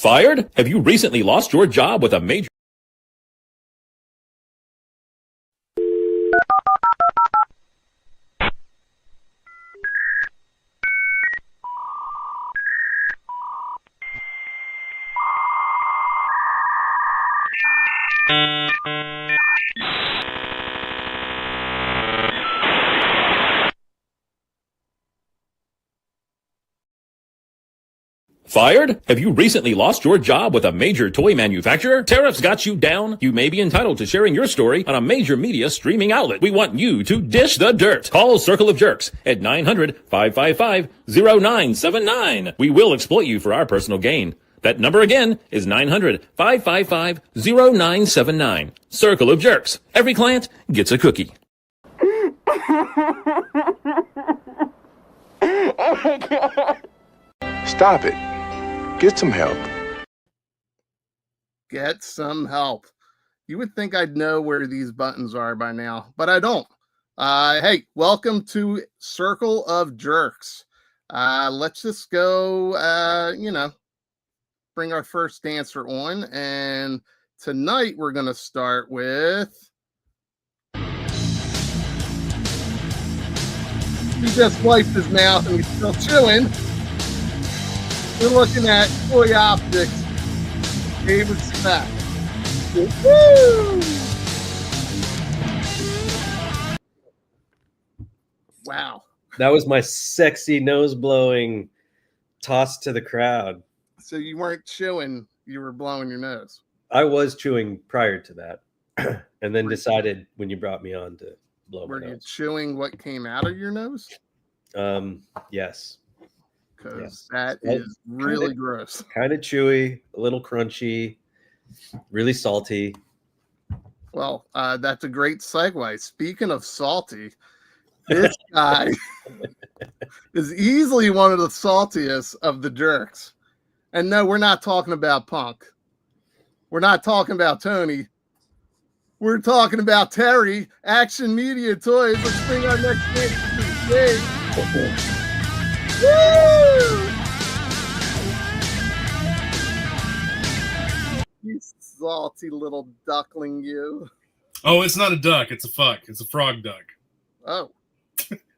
Fired? Have you recently lost your job with a major... Fired? Have you recently lost your job with a major toy manufacturer? Tariffs got you down? You may be entitled to sharing your story on a major media streaming outlet. We want you to dish the dirt. Call Circle of Jerks at 900-555-0979. We will exploit you for our personal gain. That number again is 900-555-0979. Circle of Jerks. Every client gets a cookie. Stop it. Get some help. Get some help. You would think I'd know where these buttons are by now, but I don't. Hey, welcome to Circle of Jerks. Let's just go, bring our first dancer on. And tonight we're going to start with... He just wiped his mouth and he's still chewing. We're looking at Toy Optics, David Speck. Woo! Wow. That was my sexy nose blowing toss to the crowd. So you weren't chewing, you were blowing your nose. I was chewing prior to that, and then decided when you brought me on to blow my nose. Were you chewing what came out of your nose? Yes. Because that is really gross. Kind of chewy, a little crunchy, really salty. Well, that's a great segue. Speaking of salty, this guy is easily one of the saltiest of the jerks. And no, we're not talking about Punk. We're not talking about Tony. We're talking about Terry, Action Media Toys. Let's bring our next guest to the stage. Woo! You salty little duckling, you. Oh, it's not a duck. It's a fuck. It's a frog duck. Oh.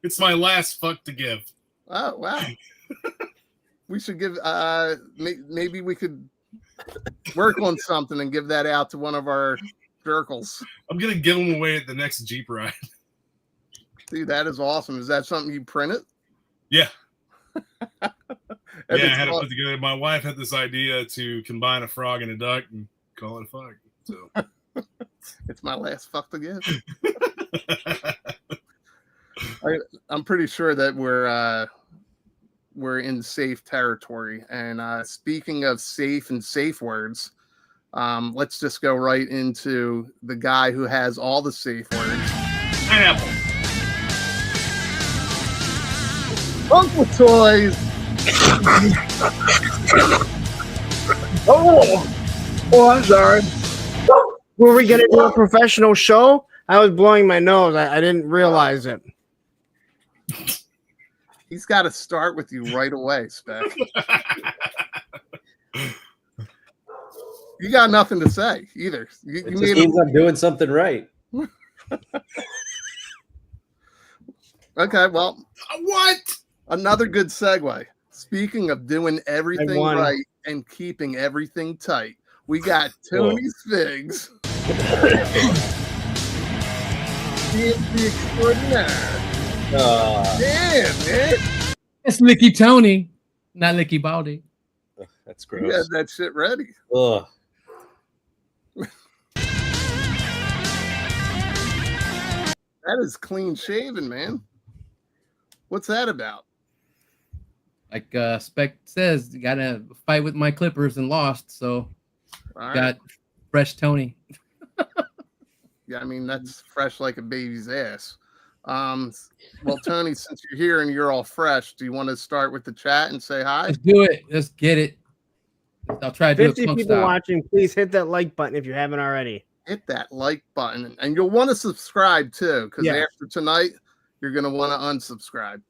It's my last fuck to give. Oh, wow. We should give, maybe we could work on something and give that out to one of our Jerkles. I'm going to give them away at the next Jeep ride. Dude, that is awesome. Is that something you printed? Yeah. Yeah, I had to put together. My wife had this idea to combine a frog and a duck and call it a fuck. So it's my last fuck to give. I'm pretty sure that we're in safe territory. And speaking of safe and safe words, let's just go right into the guy who has all the safe words. Pineapple. Uncle Toys. Oh, I'm sorry. Were we gonna do a professional show? I was blowing my nose. I didn't realize it. He's got to start with you right away, Speck. You got nothing to say either. It just means I'm doing something right. Okay, well, what? Another good segue. Speaking of doing everything right and keeping everything tight, we got Tony Figs. The extraordinaire. Damn, man. It's Licky Tony, not Licky Baldy. That's gross. You had that shit ready. Ugh. That is clean shaven, man. What's that about? Like Spec says, you got to fight with my Clippers and lost, so got fresh Tony. Yeah, I mean, that's fresh like a baby's ass. Well, Tony, since you're here and you're all fresh, do you want to start with the chat and say hi? Let's do it. Let's get it. I'll try to do it. 50 people watching. Please hit that like button if you haven't already. Hit that like button. And you'll want to subscribe, too, because after tonight, you're going to want to unsubscribe.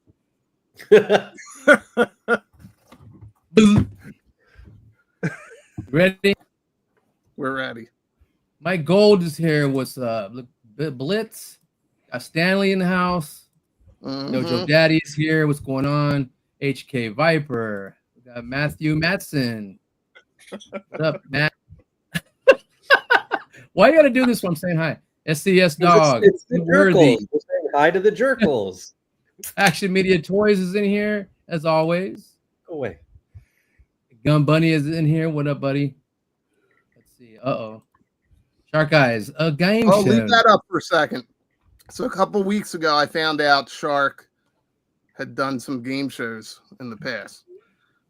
Ready? We're ready. Mike Gold is here. What's up? Blitz. Got Stanley in the house. Jojo Daddy is here. What's going on? HK Viper. We got Matthew Matson. What up, Matt? Why you gotta do this when I'm saying hi? SCS Dog. It's the Jerkles. We're saying hi to the Jerkles. Action Media Toys is in here, as always. Go away. Gun Bunny is in here. What up, buddy? Let's see. Shark Eyes, a game show. Leave that up for a second. So a couple weeks ago, I found out Shark had done some game shows in the past.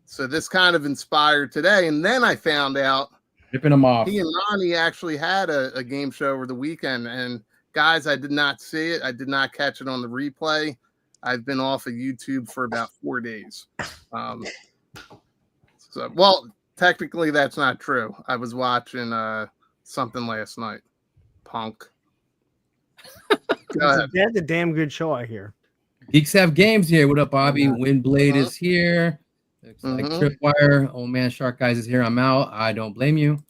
So this kind of inspired today. And then I found out ripping them off. He and Ronnie actually had a game show over the weekend. And guys, I did not see it. I did not catch it on the replay. I've been off of YouTube for about 4 days. Well, technically that's not true. I was watching something last night. Punk. That's a damn good show, I hear. Geeks have games here. What up, Bobby? Windblade is here. Looks like Tripwire. Old man Shark Guys is here. I'm out. I don't blame you.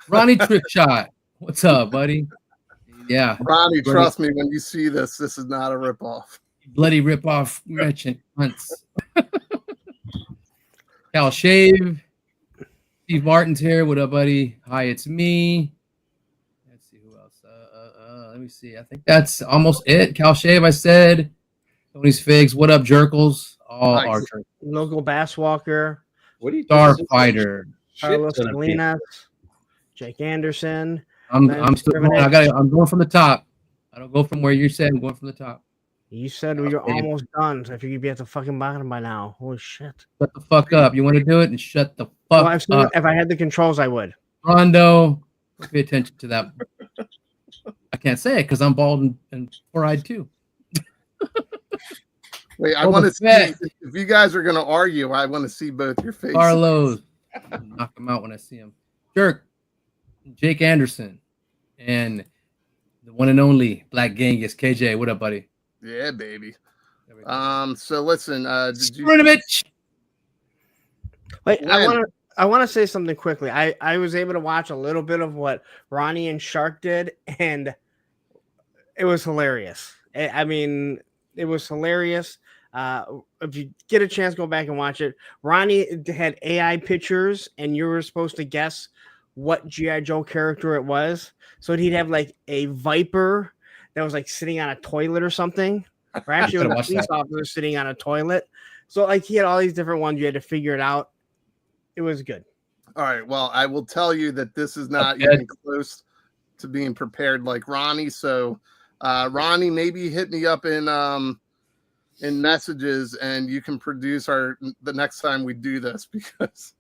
Ronnie Trickshot. What's up, buddy? Yeah. Ronnie, trust me, when you see this is not a ripoff. Bloody ripoff merchant hunts. Cal Shave. Steve Martin's here. What up, buddy? Hi, it's me. Let's see who else. Let me see. I think that's almost it. Cal Shave, I said. Tony's Figs. What up, Jerkles? All nice. Our local Bass Walker. What are you Starfighter. Carlos Salinas. Jake Anderson. I'm going from the top. I don't go from where you said. I'm going from the top. You said we were almost done. So I figured you'd be at the fucking bottom by now. Holy shit. Shut the fuck up. You want to do it and shut the fuck up. If I had the controls, I would. Rondo, pay attention to that. I can't say it because I'm bald and four-eyed too. Wait, I want to see if you guys are going to argue. I want to see both your faces. Carlos, knock him out when I see him. Jerk, Jake Anderson, and the one and only Black Genghis. KJ, what up, buddy? Yeah, baby. So listen, did you? Wait, I want to say something quickly. I was able to watch a little bit of what Ronnie and Shark did, and it was hilarious. I mean, it was hilarious. If you get a chance, go back and watch it. Ronnie had AI pictures, and you were supposed to guess what G.I. Joe character it was. So he'd have like a Viper that was like sitting on a toilet or something. Or actually, a police officer sitting on a toilet. So like he had all these different ones. You had to figure it out. It was good. All right. Well, I will tell you that this is not even close to being prepared like Ronnie. So, Ronnie, maybe hit me up in messages, and you can produce the next time we do this, because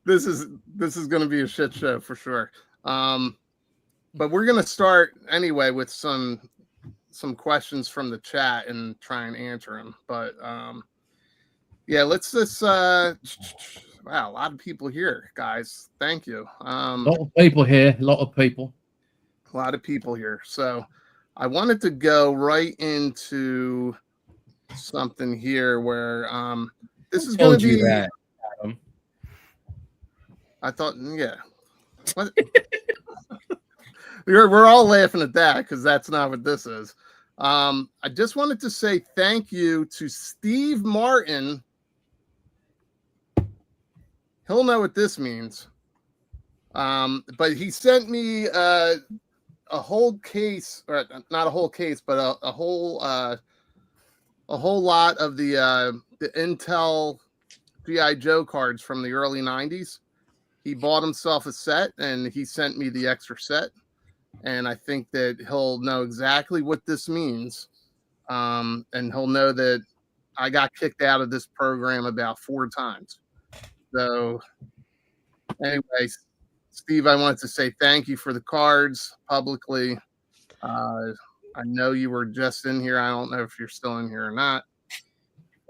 this is going to be a shit show for sure. But we're going to start anyway with some questions from the chat and try and answer them. But yeah, let's just wow, a lot of people here, guys. Thank you. A lot of people here. A lot of people here. So I wanted to go right into something here where this is going to be that, I thought, yeah. What? We're all laughing at that because that's not what this is. I just wanted to say thank you to Steve Martin. He'll know what this means. But he sent me a whole case, or not a whole case, but a whole lot of the Intel G.I. Joe cards from the early 90s. He bought himself a set, and he sent me the extra set. And I think that he'll know exactly what this means. And he'll know that I got kicked out of this program about 4 times. So anyway, Steve, I wanted to say thank you for the cards publicly. I know you were just in here. I don't know if you're still in here or not.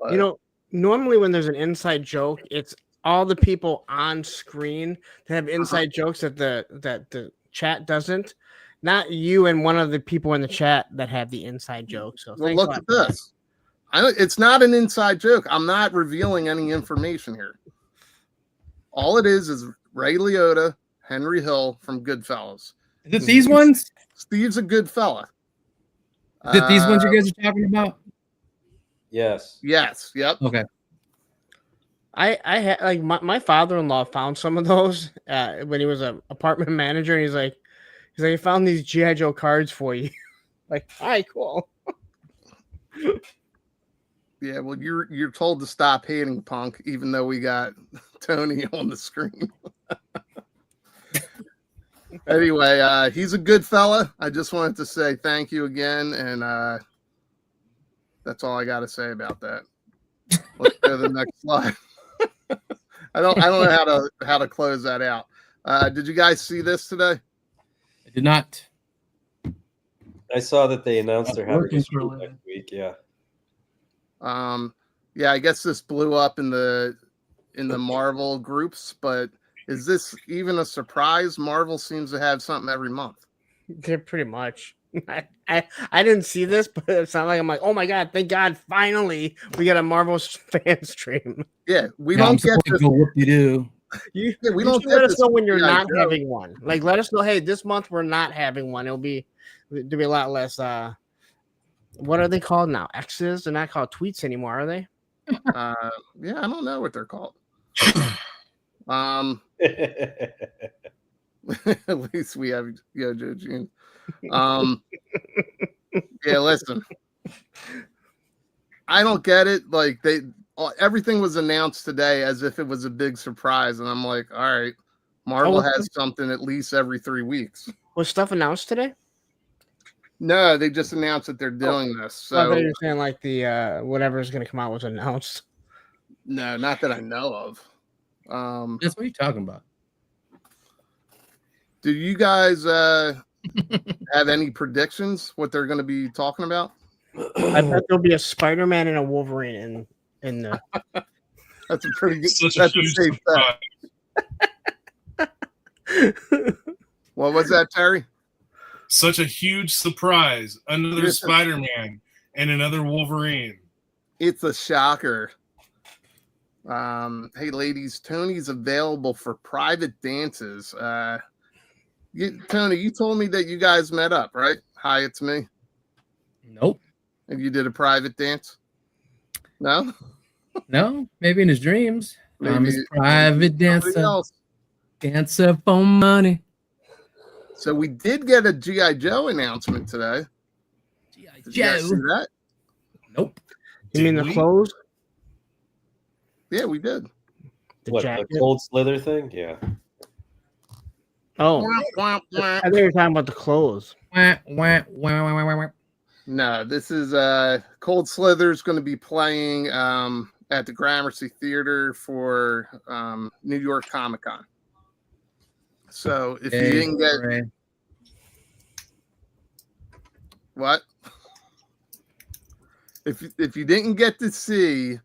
But... You know, normally when there's an inside joke, it's all the people on screen that have inside jokes that the chat doesn't. Not you and one of the people in the chat that have the inside joke. So well, look at this. It's not an inside joke. I'm not revealing any information here. All it is Ray Liotta, Henry Hill from Goodfellas. Is it these ones? Steve's a good fella. Is it these ones you guys are talking about? Yes. Yes. Yep. Okay. I had like my father-in-law found some of those when he was an apartment manager, and he's like, I found these G.I. Joe cards for you. Like, all right, cool. Yeah, well, you're told to stop hating Punk, even though we got Tony on the screen. Anyway, he's a good fella. I just wanted to say thank you again, and that's all I got to say about that. Let's go to the next slide. I don't know how to close that out. Did you guys see this today? I did not. I saw that they announced they're having a show next week. Yeah. Yeah, I guess this blew up in the Marvel groups, but is this even a surprise? Marvel seems to have something every month. They're pretty much. I didn't see this, but it's not like I'm like, oh my god, thank God, finally we got a Marvel fan stream. Yeah, we don't get this. Go whoop-de-doo. We don't don't get let us this know when you're G.I. not Joe. having one. Like, let us know, hey, this month we're not having one. There'll be a lot less. What are they called now? X's? They're not called tweets anymore, are they? Yeah, I don't know what they're called. At least we have Joe June. Yeah, listen. I don't get it. Like everything was announced today as if it was a big surprise, and I'm like, all right, Marvel has something at least every 3 weeks. Was stuff announced today? No, they just announced that they're doing this. So I thought you were saying like the whatever is going to come out was announced. No, not that I know of. That's what you're talking about. Do you guys have any predictions what they're going to be talking about? I bet there'll be a Spider-Man and a Wolverine in the. That's a pretty good. Such That's a a huge safe bet. What was that, Terry? Such a huge surprise. Another Spider-Man and another Wolverine. It's a shocker. Hey, ladies, Tony's available for private dances. Tony, you told me that you guys met up, right? Hi, it's me. Nope. And you did a private dance? No? No, maybe in his dreams. I'm his Maybe private dancer. else. Dancer for money. So we did get a G.I. Joe announcement today. Did you guys see that? Nope. You mean the clothes? Yeah, we did. What, jacket? the cold slither thing? Yeah. Oh, I think you were talking about the clothes. No, this is Cold Slither's going to be playing at the Gramercy Theater for New York Comic Con. So if you didn't get what? If you didn't get to see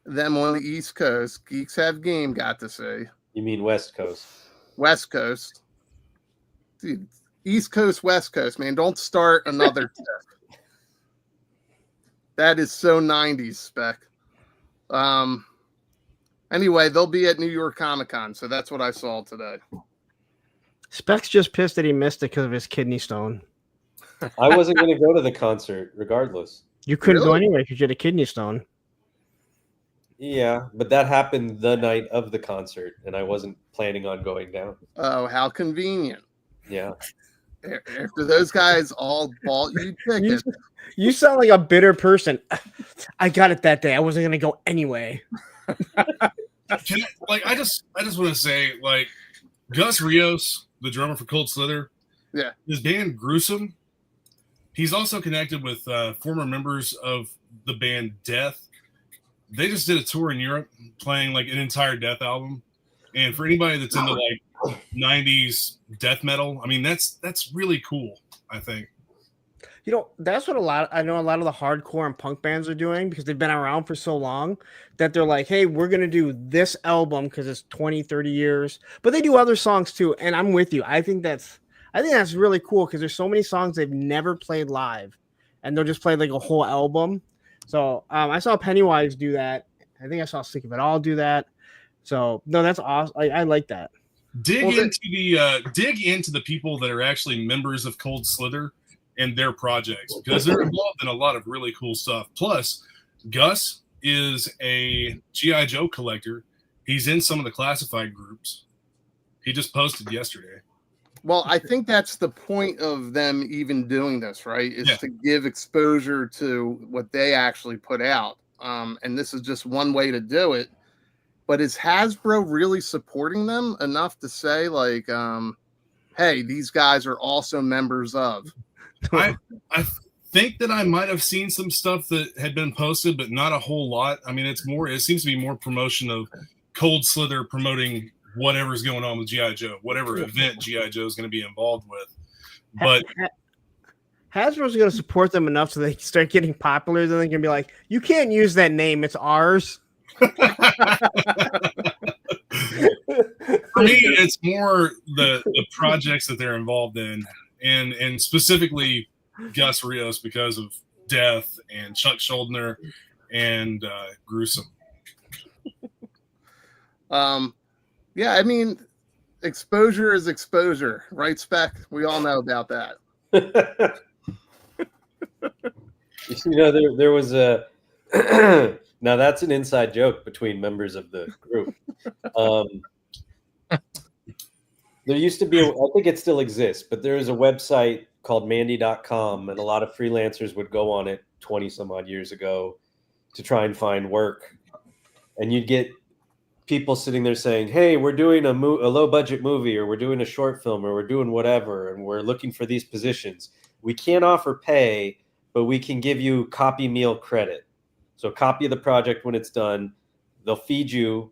them on the East Coast, Geeks Have Game got to see. You mean West Coast? West Coast. Dude, East Coast, West Coast, man. Don't start another tip. That is so 90s spec. Anyway, they'll be at New York Comic Con, so that's what I saw today. Spec's just pissed that he missed it because of his kidney stone. I wasn't going to go to the concert regardless. You couldn't go Really? anyway because you had a kidney stone. Yeah, but that happened the night of the concert, and I wasn't planning on going down. Oh, how convenient. Yeah. After those guys all bought you tickets. You sound like a bitter person. I got it that day. I wasn't gonna go anyway. I just want to say, like, Gus Rios, the drummer for Cold Slither, Yeah. his band Gruesome. He's also connected with former members of the band Death. They just did a tour in Europe playing like an entire Death album. And for anybody that's into like 90s death metal, I mean, that's really cool, I think. You know, that's what I know a lot of the hardcore and punk bands are doing because they've been around for so long that they're like, hey, we're going to do this album because it's 20, 30 years. But they do other songs too. And I'm with you. I think that's really cool because there's so many songs they've never played live and they'll just play like a whole album. So I saw Pennywise do that. I think I saw Sick of It All do that. So no, that's awesome. I like that. Dig into the people that are actually members of Cold Slither and their projects, because they're involved in a lot of really cool stuff. Plus, Gus is a G.I. Joe collector. He's in some of the classified groups. He just posted yesterday. Well, I think that's the point of them even doing this, right? Is to give exposure to what they actually put out. And this is just one way to do it. But is Hasbro really supporting them enough to say, like, hey, these guys are also members of? I think that I might have seen some stuff that had been posted, but not a whole lot. I mean, it seems to be more promotion of Cold Slither promoting whatever's going on with G.I. Joe, whatever event G.I. Joe is going to be involved with. But Hasbro's going to support them enough so they start getting popular. Then they can be like, you can't use that name. It's ours. For me, it's more the projects that they're involved in, and specifically Gus Rios because of Death and Chuck Schuldiner and Gruesome. Yeah, I mean, exposure is exposure, right, Spec? We all know about that. There was a now that's an inside joke between members of the group. There used to be, I think it still exists, but there is a website called Mandy.com, and a lot of freelancers would go on it 20 some odd years ago to try and find work. And you'd get people sitting there saying, hey, we're doing a low budget movie, or we're doing a short film, or we're doing whatever, and we're looking for these positions. We can't offer pay, but we can give you copy meal credit. So copy of the project when it's done. They'll feed you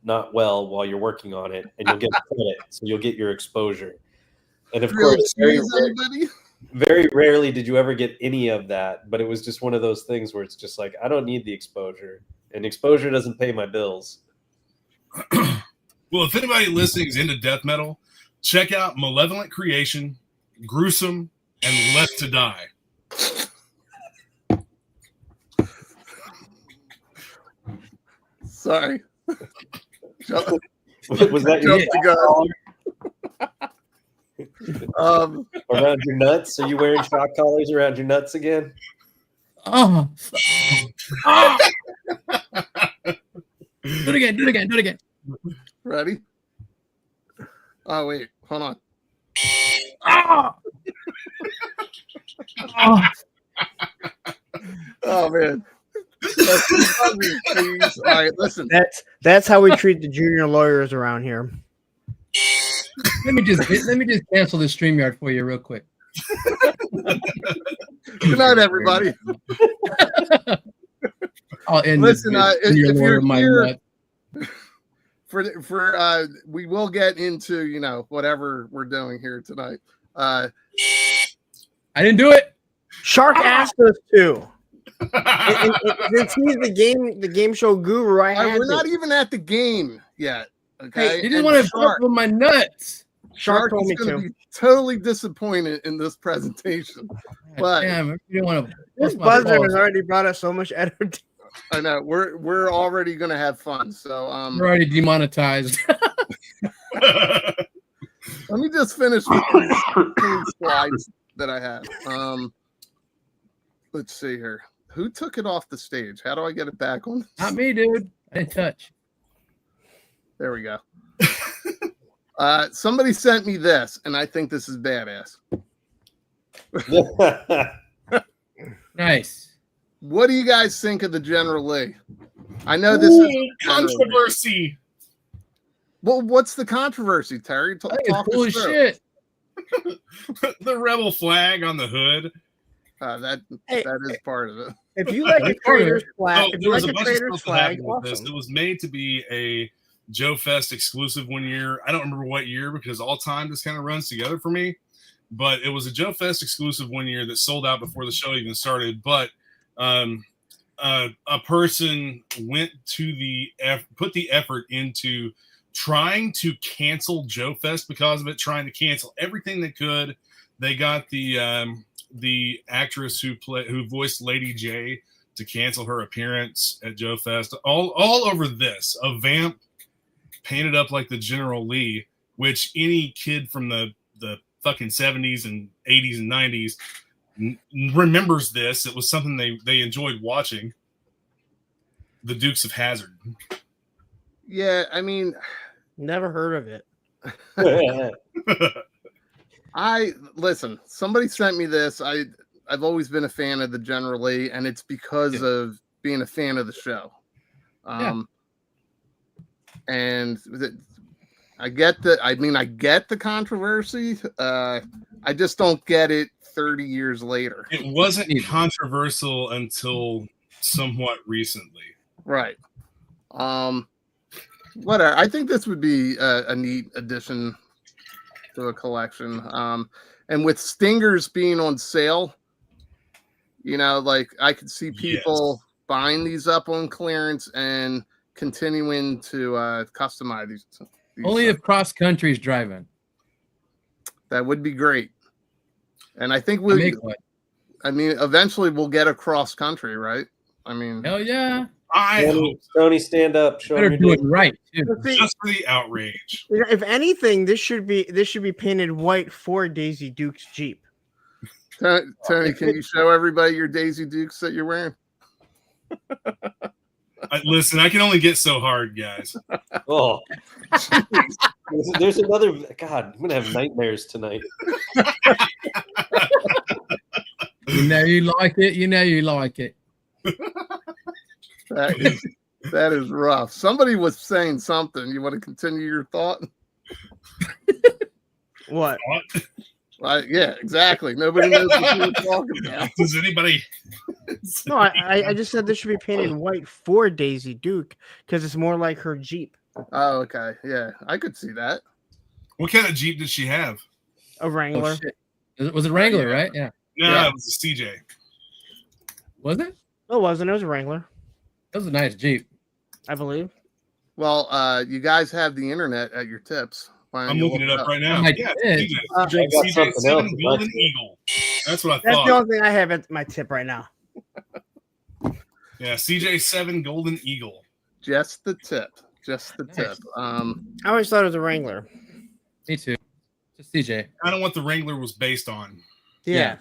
not well while you're working on it, and you'll get credit. So you'll get your exposure. And of course, very rarely did you ever get any of that, but it was just one of those things where it's just like, I don't need the exposure, and exposure doesn't pay my bills. Well, if anybody listening is into death metal, check out Malevolent Creation, Gruesome, and Left to Die. Sorry. Was that your around your nuts? Are you wearing shock collars around your nuts again? Oh. Do it again. Ready? Oh, wait. Hold on. Oh, man. All right, listen. That's how we treat the junior lawyers around here. Let me just cancel this StreamYard for you real quick. Good night, everybody. I'll end listen, if you're here, we will get into whatever we're doing here tonight. I didn't do it. Shark asked us to. Since he's the game show guru, we're not even at the game yet. Okay, hey, you didn't want to fuck with my nuts. Shark told me is going to. Be totally disappointed in this presentation. But damn, you don't want to. This buzzer has already brought us so much entertainment. I know we're already going to have fun. So we're already demonetized. Let me just finish with these slides that I have. Let's see here. Who took it off the stage? How do I get it back on? Not me, dude. I didn't touch. There we go. Somebody sent me this, and I think this is badass. Nice. What do you guys think of the General Lee? I know this is controversy. Well, what's the controversy, Terry? Talk cool as shit. The rebel flag on the hood. That is part of it. If you like a trader's flag, there was a bunch of stuff that happened with this. It was made to be a Joe Fest exclusive one year. I don't remember what year because all time this kind of runs together for me. But it was a Joe Fest exclusive one year that sold out before the show even started. But a person went to put the effort into trying to cancel Joe Fest because of it, trying to cancel everything they could. They got the actress who voiced Lady J to cancel her appearance at Joe Fest, all over this. A vamp painted up like the General Lee, which any kid from the fucking 70s and 80s and 90s remembers this. It was something they enjoyed watching. The Dukes of Hazzard. Yeah, I mean, Never heard of it. Listen, somebody sent me this. I've always been a fan of the General Lee, and it's because of being a fan of the show. And I get the controversy. I just don't get it 30 years later. It wasn't controversial until somewhat recently. Right. Whatever. I think this would be a neat addition to a collection. And with Stingers being on sale, like I could see people buying these up on clearance and continuing to customize these. Only if cross country's driving. That would be great. And I think eventually we'll get a cross country, right? I mean, hell yeah. I hope Tony, stand up. Show better me do it right too. just for the outrage. If anything, this should be painted white for Daisy Duke's Jeep. Tony, can you show everybody your Daisy Dukes that you're wearing? Listen, I can only get so hard, guys. Oh, there's another. God, I'm gonna have nightmares tonight. You know you like it. You know you like it. That is rough. Somebody was saying something. You want to continue your thought? What? Yeah, exactly. Nobody knows what you were talking about. Does anybody? No, I just said this should be painted white for Daisy Duke because it's more like her Jeep. Oh, okay. Yeah, I could see that. What kind of Jeep did she have? A Wrangler. Oh, shit. Was it Wrangler, right? Yeah. No, it was a CJ. Was it? No, it wasn't. It was a Wrangler, That was a nice Jeep. I believe. Well, you guys have the internet at your tips. Why don't I'm you looking it look up right now. I Yeah, did. CJ. got something else. CJ7 Golden Eagle. That's what I That's thought. the only thing I have at my tip right now. Yeah, CJ7 Golden Eagle. Just the tip. Just the tip. I always thought it was a Wrangler. Me too. Just CJ. I don't know what the Wrangler was based on. Yeah.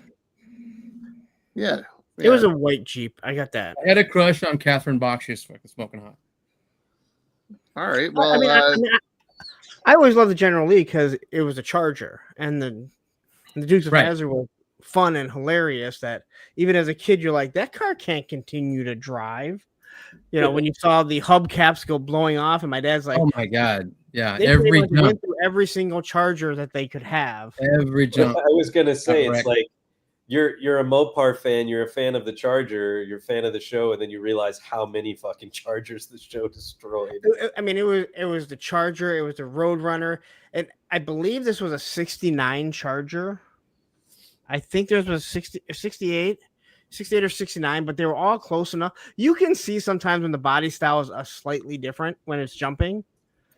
Yeah. It was a white Jeep. I got that. I had a crush on Catherine Bach. She's fucking smoking hot. All right. Well, I always loved the General Lee because it was a Charger, and the Dukes of Hazzard were fun and hilarious. That even as a kid, you're like, that car can't continue to drive. When you saw the hubcaps go blowing off, and my dad's like, "Oh my god, yeah!" They Every went jump, through every single Charger that they could have. every jump. I was gonna say Correct. it's like you're a Mopar fan, you're a fan of the Charger, you're a fan of the show, and then you realize how many fucking Chargers the show destroyed. I mean, it was the Charger, it was the Roadrunner, and I believe this was a 69 Charger. I think there was a 68 or 69, but they were all close enough. You can see sometimes when the body style is slightly different when it's jumping.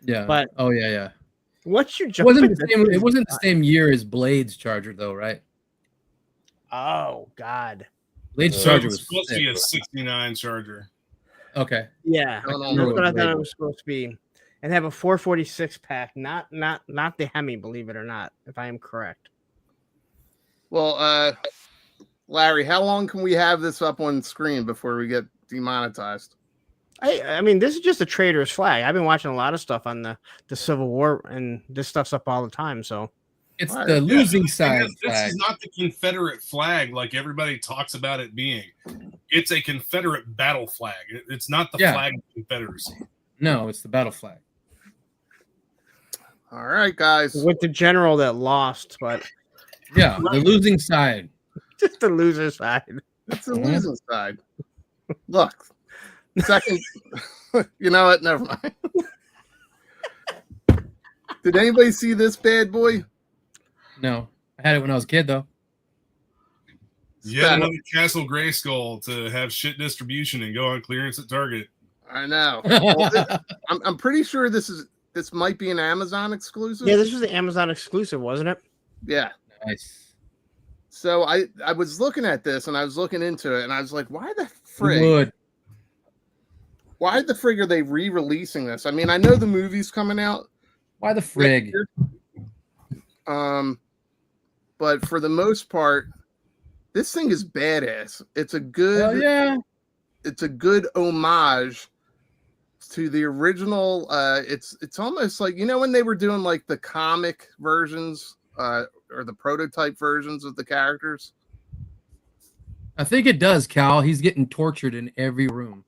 Yeah. But yeah. Once you It jump, wasn't the same year as Blade's Charger though, right? Oh God. Blade's So Charger it was was supposed to be a sick. 69 Charger. Okay. Yeah, No, that's what I thought it was supposed to be, and have a 446 pack, not the Hemi, believe it or not, if I am correct. well, Larry, how long can we have this up on screen before we get demonetized? I mean, this is just a traitor's flag. I've been watching a lot of stuff on the Civil War, and this stuff's up all the time. So It's Right. the losing side This flag. is not the Confederate flag like everybody talks about it being. It's a Confederate battle flag. It's not the flag of the Confederacy. No, it's the battle flag. All right, guys. with the general that lost, but Yeah, the losing side. just the loser side. It's the losing side. Look, second. You know what? Never mind. Did anybody see this bad boy? No, I had it when I was a kid though. Yet another Castle Grayskull to have shit distribution and go on clearance at Target. I know. Well, I'm pretty sure this might be an Amazon exclusive. Yeah, this was the Amazon exclusive, wasn't it? Yeah. Nice. So I was looking at this and I was looking into it and I was like, why the frig? Wood. why the frig are they re-releasing this? I mean, I know the movie's coming out. Why the frig? But for the most part, this thing is badass. It's a good, it's a good homage to the original. It's almost like, you know, when they were doing like the comic versions or the prototype versions of the characters. I think it does, Cal. He's getting tortured in every room.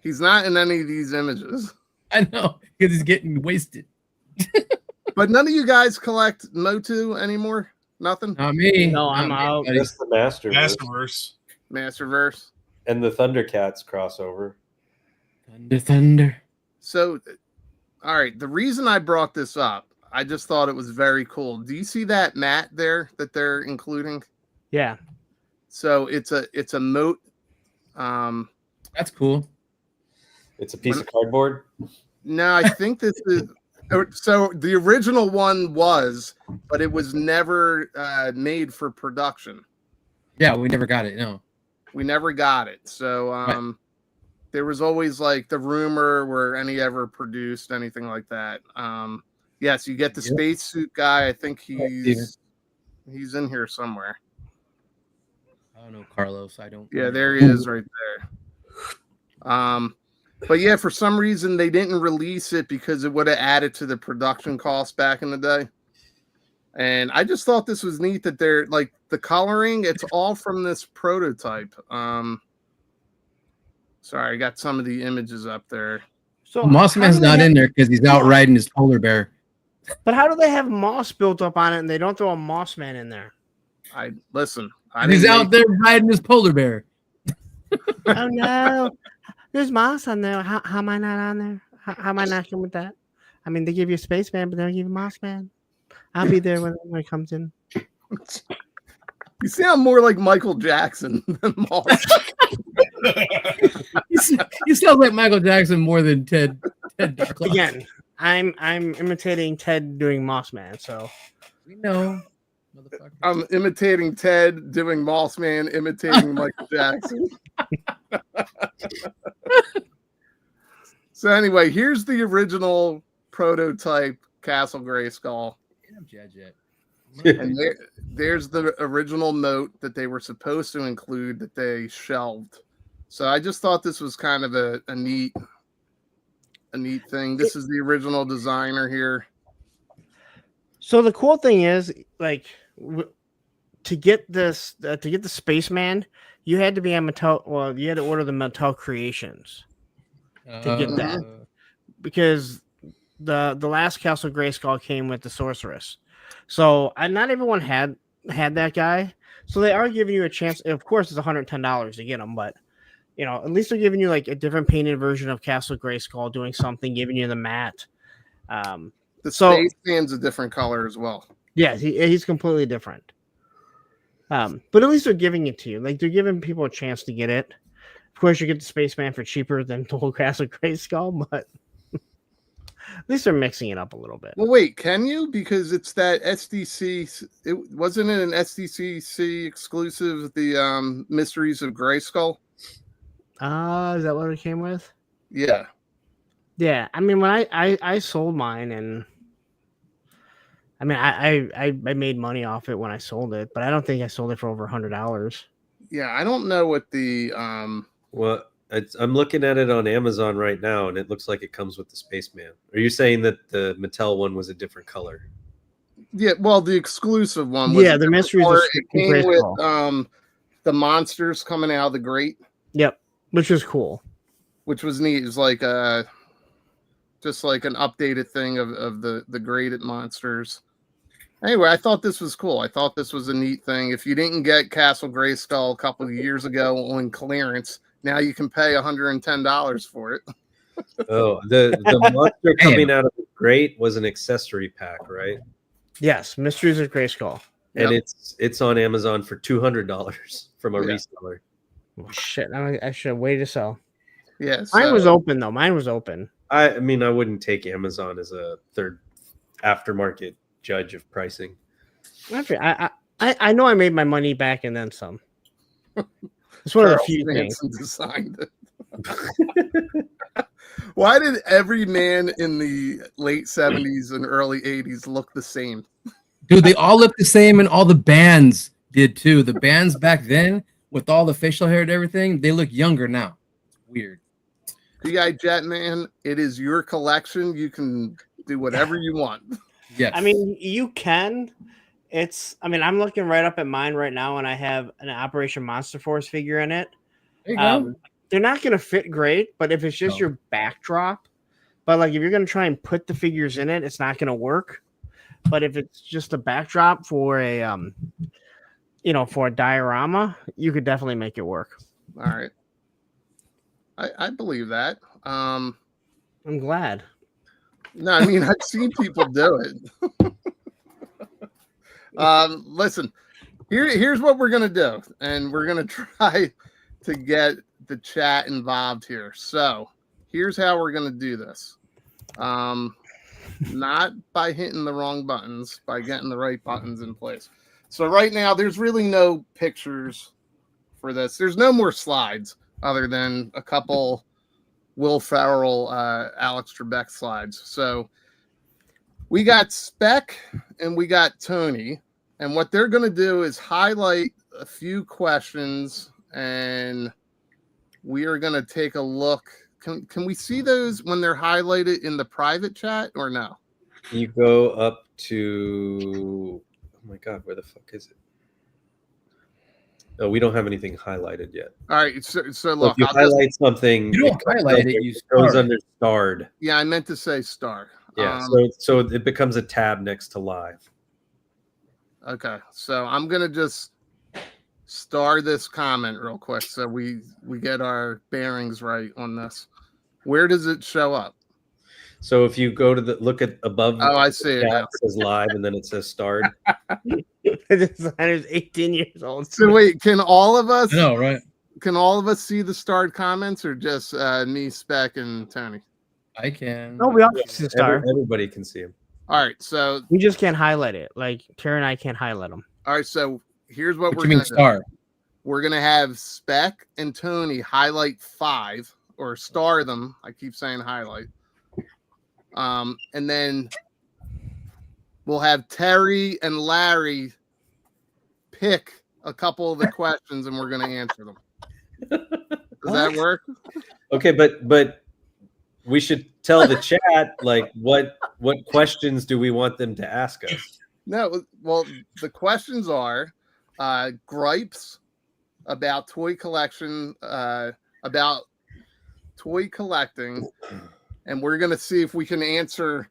He's not in any of these images. I know, because he's getting wasted. But none of you guys collect Motu anymore? Nothing? Not me. No, I'm out. That's the Masterverse. Masterverse. And the Thundercats crossover. Thunder. So, all right. The reason I brought this up, I just thought it was very cool. Do you see that mat there that they're including? Yeah. So it's a moat. That's cool. It's a piece of cardboard. No, I think this is. So the original one was, but it was never made for production. Yeah, we never got it. No, we never got it. So right. There was always like the rumor were any ever produced anything like that. Yes, you get the spacesuit guy. I think he's in here somewhere. I don't know, Carlos. I don't. Yeah, there he is right there. But yeah, for some reason they didn't release it because it would have added to the production cost back in the day. And I just thought this was neat that they're like the coloring, it's all from this prototype. Sorry, I got some of the images up there. So Mossman's not in there because he's out riding his polar bear. But how do they have moss built up on it and they don't throw a Mossman in there? He's out there riding his polar bear. Oh no. There's moss on there. How am I not on there? How am I not coming with that? I mean, they give you a spaceman, but they don't give you a Mossman. I'll be there when it comes in. You sound more like Michael Jackson than Moss. You sound like Michael Jackson more than Ted. Again, I'm imitating Ted doing Mossman, so we know. I'm imitating Ted doing Mossman, imitating Michael Jackson. So anyway, here's the original prototype Castle Grayskull. And there's the original note that they were supposed to include that they shelved. So I just thought this was kind of a neat thing. This is the original designer here. So the cool thing is, like, to get this, to get the Spaceman, you had to be on Mattel. Well, you had to order the Mattel Creations to get that, because the last Castle Grayskull came with the Sorceress. So not everyone had that guy. So they are giving you a chance. Of course, it's $110 to get them, but you know, at least they're giving you like a different painted version of Castle Grayskull, doing something, giving you the mat. The Spaceman's a different color as well. Yeah, he's completely different. But at least they're giving it to you. Like, they're giving people a chance to get it. Of course, you get the Spaceman for cheaper than the whole Castle Grayskull, but at least they're mixing it up a little bit. Well, wait, can you? Because it's that SDC. It wasn't it an SDCC exclusive, the Mysteries of Grayskull? Is that what it came with? Yeah. Yeah, I mean, when I sold mine, and I mean, I made money off it when I sold it, but I don't think I sold it for over $100. Yeah, I don't know what the Well, I'm looking at it on Amazon right now, and it looks like it comes with the Spaceman. Are you saying that the Mattel one was a different color? Yeah, well, the exclusive one was the Mysteries of it came with the monsters coming out of the grate. Yep, which was cool. Which was neat. It was like just like an updated thing of the graded monsters. Anyway, I thought this was cool. I thought this was a neat thing. If you didn't get Castle Grayskull a couple of years ago on clearance, now you can pay $110 for it. Oh, the monster coming out of the grate was an accessory pack, right? Yes, Mysteries of Grayskull. And it's on Amazon for $200 from a reseller. Oh, shit, I should have waited to sell. Yes, mine was open though. Mine was open. I mean, I wouldn't take Amazon as a third aftermarket judge of pricing. I know I made my money back and then some. It's one of the few things. Designed it. Why did every man in the late 70s and early 80s look the same? Dude, they all look the same, and all the bands did too. The bands back then, with all the facial hair and everything, they look younger now. It's weird. P.I. Jetman, it is your collection. You can do whatever you want. Yes. I mean, you can. I'm looking right up at mine right now, and I have an Operation Monster Force figure in it. there you go. They're not going to fit great, but if it's just your backdrop, but like if you're going to try and put the figures in it, it's not going to work. But if it's just a backdrop for a, for a diorama, you could definitely make it work. All right. I believe that. I'm glad. No, I mean, I've seen people do it. Listen, here's what we're going to do. And we're going to try to get the chat involved here. So here's how we're going to do this. Not by hitting the wrong buttons, by getting the right buttons in place. So right now, there's really no pictures for this. There's no more slides other than a couple Will Ferrell, Alex Trebek slides. So we got Spec and we got Tony. And what they're going to do is highlight a few questions, and we are going to take a look. Can we see those when they're highlighted in the private chat or no? You go up to, oh my God, where the fuck is it? No, we don't have anything highlighted yet. All right. So look, if you highlight something, You don't highlight it, you goes start. under starred. Yeah, I meant to say star. Yeah, so it becomes a tab next to live. Okay. So I'm going to just star this comment real quick so we get our bearings right on this. Where does it show up? So if you go to look at above, I see it now. It says live and then it says starred. The designer's 18 years old. So wait, can all of us? I know, right? Can all of us see the starred comments, or just me, Spec, and Tony? I can. No, we all can see the star. Everybody can see him. All right. So We just can't highlight it. Like Tara and I can't highlight them. all right. So here's what What we're you mean going to do. star? We're going to have Spec and Tony highlight 5 or star them. I keep saying highlight. And then we'll have Terry and Larry pick a couple of the questions and we're going to answer them. Does that work? Okay, but we should tell the chat like what questions do we want them to ask us? No. Well, the questions are gripes about toy collection, about toy collecting, and we're gonna see if we can answer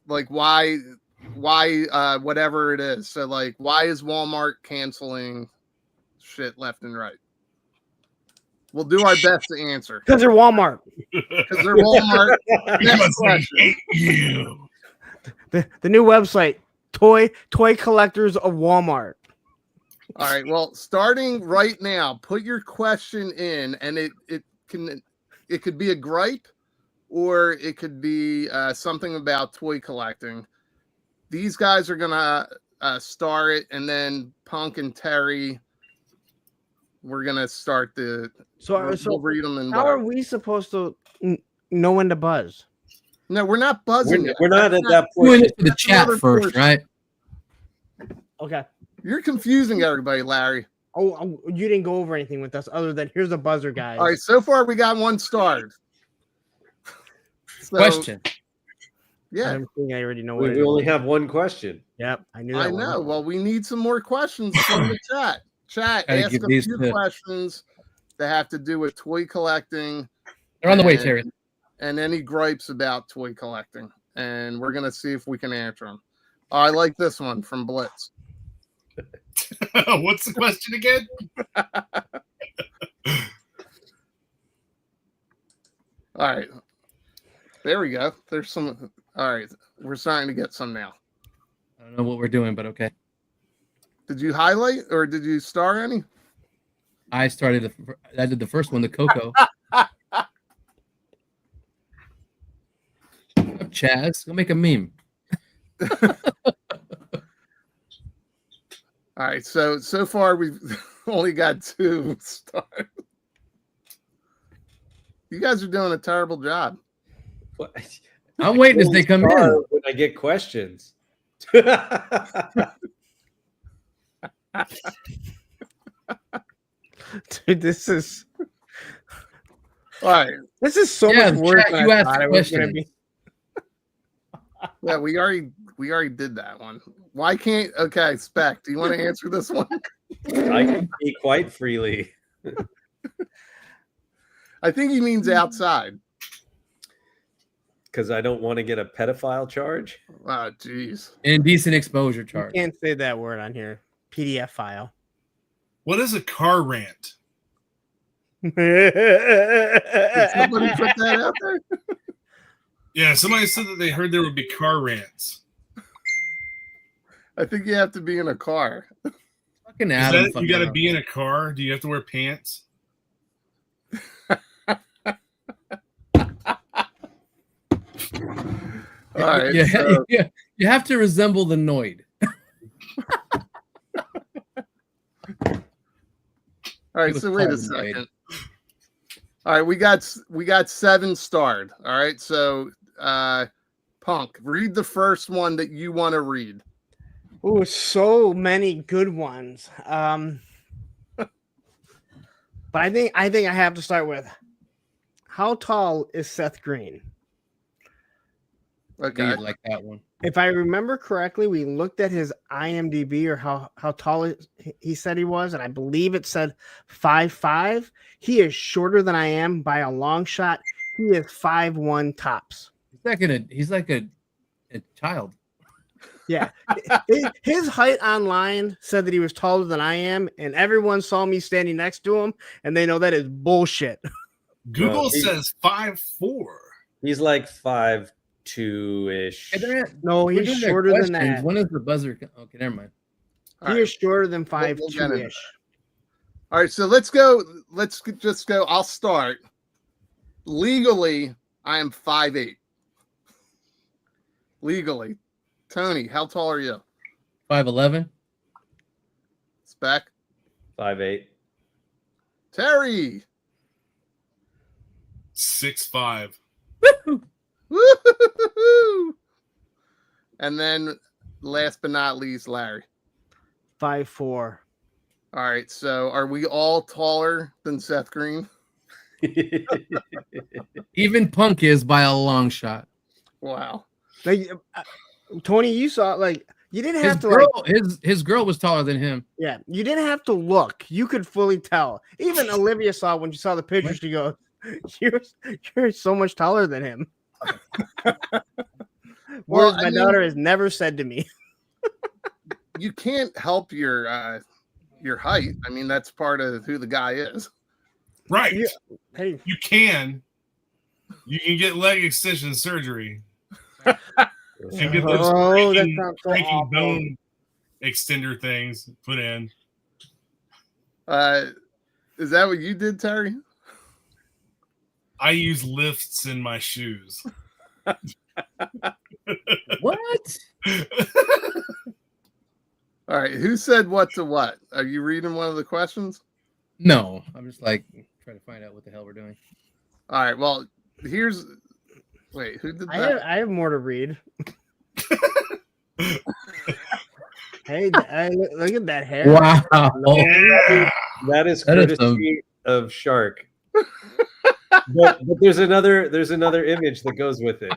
like why whatever it is. So like, why is Walmart canceling shit left and right? We'll do our best to answer. Because they're Walmart. Because they're Walmart. Next question. You. The new website, Toy Collectors of Walmart. All right. Well, starting right now, put your question in, and it could be a gripe, or it could be something about toy collecting. These guys are gonna star it, and then Punk and Terry, we're gonna start the. So we'll read them and how are we supposed to know when to buzz? No, we're not buzzing. We're not at that Doing point. it for the chat another first, portion. right? Okay. You're confusing everybody, Larry. Oh, you didn't go over anything with us other than here's a buzzer, guys. All right. So far, we got 1 star. So, Question. Yeah, I'm thinking I already know what it We is. only have one question. Yep, I knew that. I know. one. Well, we need some more questions from the chat. Chat, Gotta ask give a these few to- questions that have to do with toy collecting. They're on the way, and- Terry. And any gripes about toy collecting. And we're going to see if we can answer them. Oh, I like this one from Blitz. What's the question again? All right. There we go. There's some. All right. We're starting to get some now. I don't know what we're doing, but okay. Did you highlight or did you star any? I did the first one, the Coco. Chaz, go make a meme. All right. So far we've only got 2 stars. You guys are doing a terrible job. What? I'm waiting as they come in. When I get questions. Dude, this is All right. this is so Yeah, much worse chat, than you I asked thought it was going to questions. be. Yeah, we already did that one. Why can't okay, Spec, do you want to answer this one? I can speak quite freely. I think he means outside. Because I don't want to get a pedophile charge. Oh, jeez. Indecent exposure You charge. can't say that word on here. PDF file. What is a car rant? Did somebody put that out there? Yeah, somebody said that they heard there would be car rants. I think you have to be in a car. Fucking Is Adam. that, you got to be in a car? Do you have to wear pants? All right. Yeah, So, yeah, you have to resemble the Noid. all right, He was so wait a carbon made. second. All right, we got 7 starred. All right, so Punk, read the first one that you want to read. Oh, so many good ones. But I think I have to start with how tall is Seth Green? Okay. You'd like that one. If I remember correctly, we looked at his IMDb or how tall he said he was, and I believe it said 5'5". He is shorter than I am by a long shot. He is 5'1" tops. He's like a child. Yeah. His height online said that he was taller than I am, and everyone saw me standing next to him, and they know that is bullshit. Google No, says 5'4". He's like 5'2"-ish. No, We're he's doing their shorter than questions. that. When is the buzzer? Okay, never mind. All He is shorter than We'll get into 5'2"-ish. All right, so let's go. Let's just go. I'll start. Legally, I am 5'8". Legally. Tony, how tall are you? 5'11". Spec. 5'8". Terry. 6'5". Woo-hoo-hoo-hoo. And then last but not least, Larry. 5'4". All right, so are we all taller than Seth Green? Even Punk is by a long shot. Wow. Like, Tony, you saw like you didn't His have to girl, like, his girl was taller than him. yeah, you didn't have to look. You could fully tell. Even Olivia saw when she saw the picture. She goes, "You're so much taller than him." Well, Words my daughter has never said to me. You can't help your height. I mean, that's part of who the guy is. Right. Yeah. Hey, You can get leg extension surgery. And get those oh, that breaking sounds so awful. bone extender things put in. Is that what you did, Terry? I use lifts in my shoes. What? All right. Who said what to what? Are you reading one of the questions? No, I'm just like trying to find out what the hell we're doing. All right. Well, here's. Wait, who did I that? have more to read. Hey, look at that hair. Wow. That is That is courtesy of Shark. but there's another image that goes with it.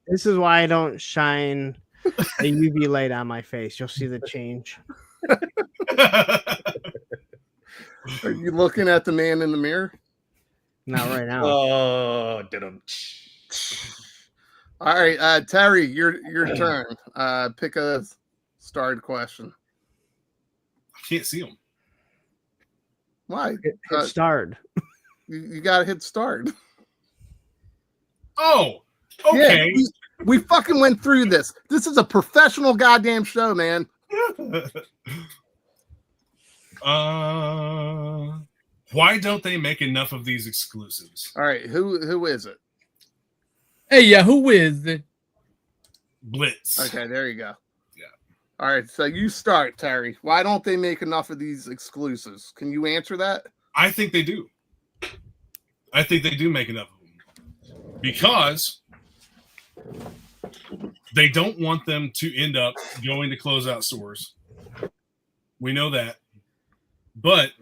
This is why I don't shine a UV light on my face. You'll see the change. Are you looking at the man in the mirror? Not right now. Oh, did-em. All right, Terry, your turn. Pick a starred question. I can't see them. Why? It starred. You got to hit start. Oh, okay. Yeah, we fucking went through this. This is a professional goddamn show, man. Why don't they make enough of these exclusives? All right, who is it? Hey, yeah, who is it? Blitz. Okay, there you go. Yeah. All right, so you start, Terry. Why don't they make enough of these exclusives? Can you answer that? I think they do. I think they do make enough of them because they don't want them to end up going to closeout stores. We know that. But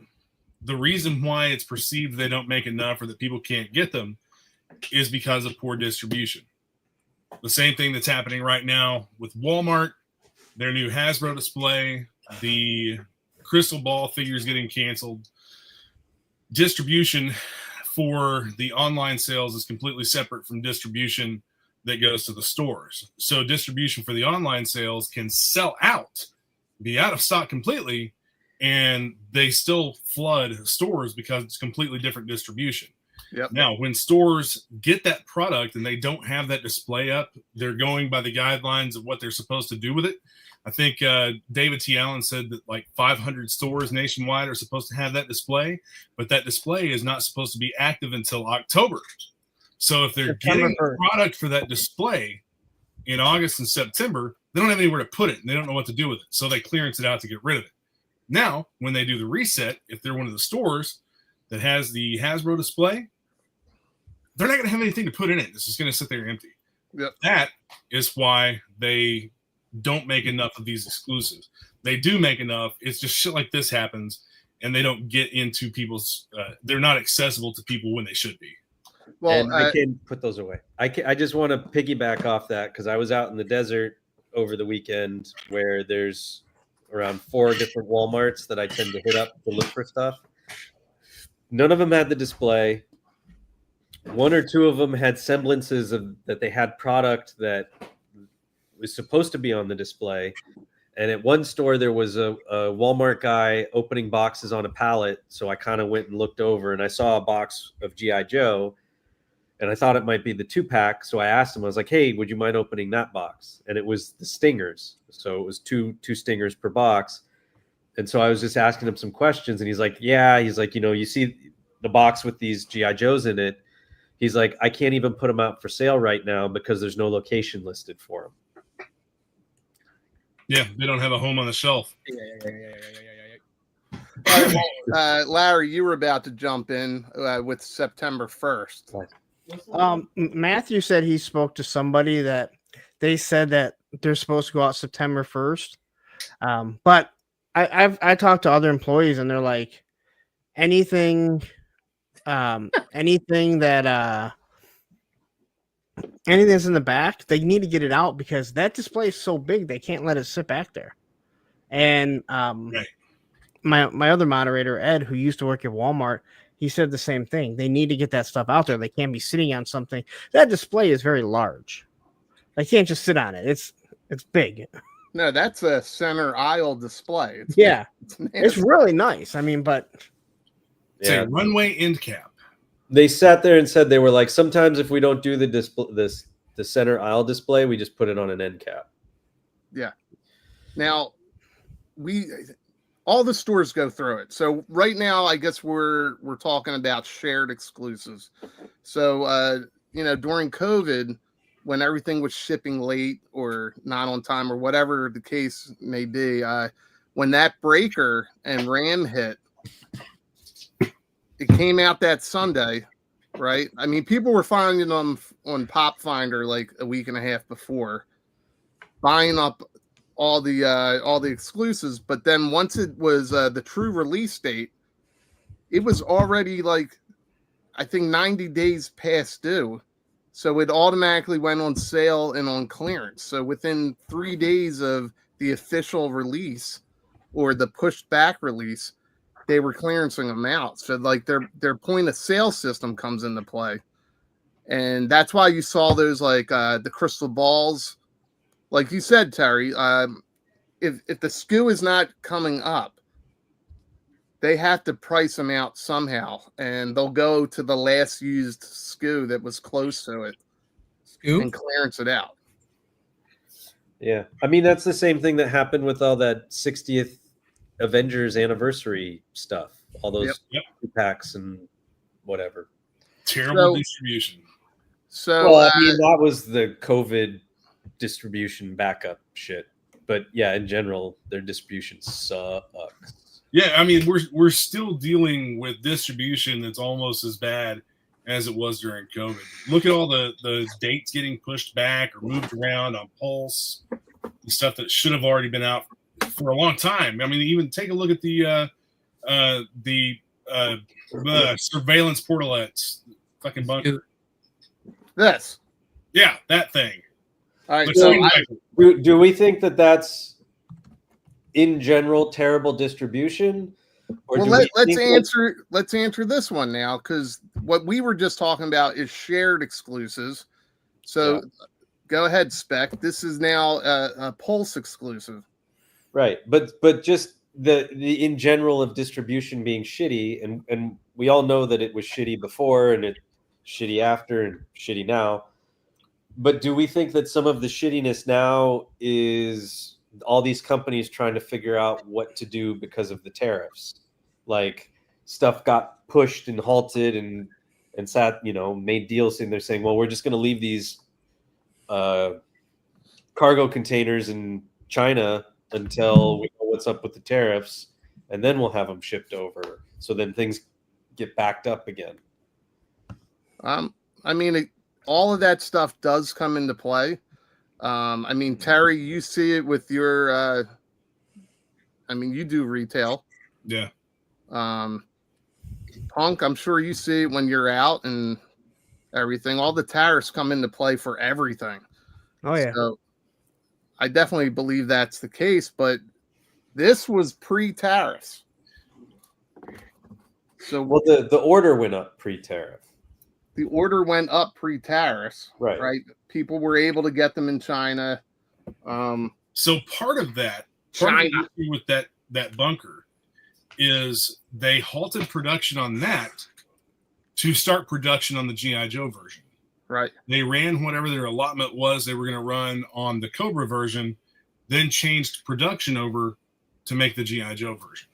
the reason why it's perceived they don't make enough or that people can't get them is because of poor distribution. The same thing that's happening right now with Walmart, their new Hasbro display, the crystal ball figures getting canceled. Distribution for the online sales is completely separate from distribution that goes to the stores. So distribution for the online sales can sell out, be out of stock completely, and they still flood stores because it's completely different distribution. Yep. Now, when stores get that product and they don't have that display up, they're going by the guidelines of what they're supposed to do with it. I think David T. Allen said that like 500 stores nationwide are supposed to have that display, but that display is not supposed to be active until October. So if they're getting the product for that display in August and September, they don't have anywhere to put it and they don't know what to do with it. So they clearance it out to get rid of it. Now, when they do the reset, if they're one of the stores that has the Hasbro display, they're not going to have anything to put in it. It's just going to sit there empty. Yep. That is why they don't make enough of these exclusives. They do make enough. It's just shit like this happens, and they don't get into people's they're not accessible to people when they should be. Well, and I can put those away. I just want to piggyback off that because I was out in the desert over the weekend where there's around 4 different Walmarts that I tend to hit up to look for stuff. None of them had the display. 1 or 2 of them had semblances of that they had product that was supposed to be on the display. And at one store, there was a Walmart guy opening boxes on a pallet. So I kind of went and looked over and I saw a box of G.I. Joe and I thought it might be the 2-pack. So I asked him, I was like, hey, would you mind opening that box? And it was the Stingers. So it was two Stingers per box. And so I was just asking him some questions and he's like, yeah, he's like, you see the box with these G.I. Joes in it. He's like, I can't even put them out for sale right now because there's no location listed for them. Yeah, they don't have a home on the shelf. Larry, you were about to jump in with September 1st. Matthew said he spoke to somebody that they said that they're supposed to go out September 1st. But I talked to other employees and they're like, anything that's in the back, they need to get it out because that display is so big they can't let it sit back there. And Right. my other moderator, Ed, who used to work at Walmart, he said the same thing. They need to get that stuff out there. They can't be sitting on something. That display is very large. They can't just sit on it. It's big. No, that's a center aisle display. It's really nice. I mean, but it's a runway end cap. They sat there and said they were like, sometimes if we don't do the center aisle display, we just put it on an end cap. Yeah. Now, all the stores go through it. So right now, I guess we're talking about shared exclusives. So during COVID, when everything was shipping late or not on time or whatever the case may be, when that breaker and RAM hit, it came out that Sunday, right? I mean, people were finding them on Pop Finder like a week and a half before, buying up all the exclusives. But then once it was the true release date, it was already like, I think 90 days past due. So it automatically went on sale and on clearance. So within 3 days of the official release or the pushed back release, they were clearancing them out. So like their point of sale system comes into play. And that's why you saw those like the crystal balls. Like you said, Terry, if the SKU is not coming up, they have to price them out somehow. And they'll go to the last used SKU that was close to it and clearance it out. Yeah. I mean, that's the same thing that happened with all that 60th Avengers anniversary stuff, all those packs and whatever. Terrible distribution. So Well, I mean, that was the COVID distribution backup shit. But yeah, in general, their distribution sucks. Yeah, I mean, we're still dealing with distribution that's almost as bad as it was during COVID. Look at all the dates getting pushed back or moved around on Pulse, the stuff that should have already been out for a long time. I mean, even take a look at the surveillance portalettes, fucking bunker. this. Yeah, that thing. All right. Looks So like- Do we think that that's in general terrible distribution? Or well, do we let's think let's answer this one now, because what we were just talking about is shared exclusives. So go ahead, Spec. This is now a Pulse exclusive. right, but just the in general of distribution being shitty, and we all know that it was shitty before and it's shitty after and shitty now. But do we think that some of the shittiness now is all these companies trying to figure out what to do because of the tariffs? Like stuff got pushed and halted and sat, made deals and they're saying, well, we're just going to leave these cargo containers in China until we know what's up with the tariffs, and then we'll have them shipped over. So then things get backed up again. I mean, all of that stuff does come into play. I mean, Terry, you see it with your. I mean, you do retail. Yeah. Punk, I'm sure you see it when you're out and everything. All the tariffs come into play for everything. Oh yeah. So I definitely believe that's the case, but this was pre-tariffs. So Well, the order went up pre-tariff. the order went up pre-tariffs, Right. right? People were able to get them in China. So part of the issue with that bunker is they halted production on that to start production on the G.I. Joe version. Right. They ran whatever their allotment was they were going to run on the Cobra version, then changed production over to make the G.I. Joe version.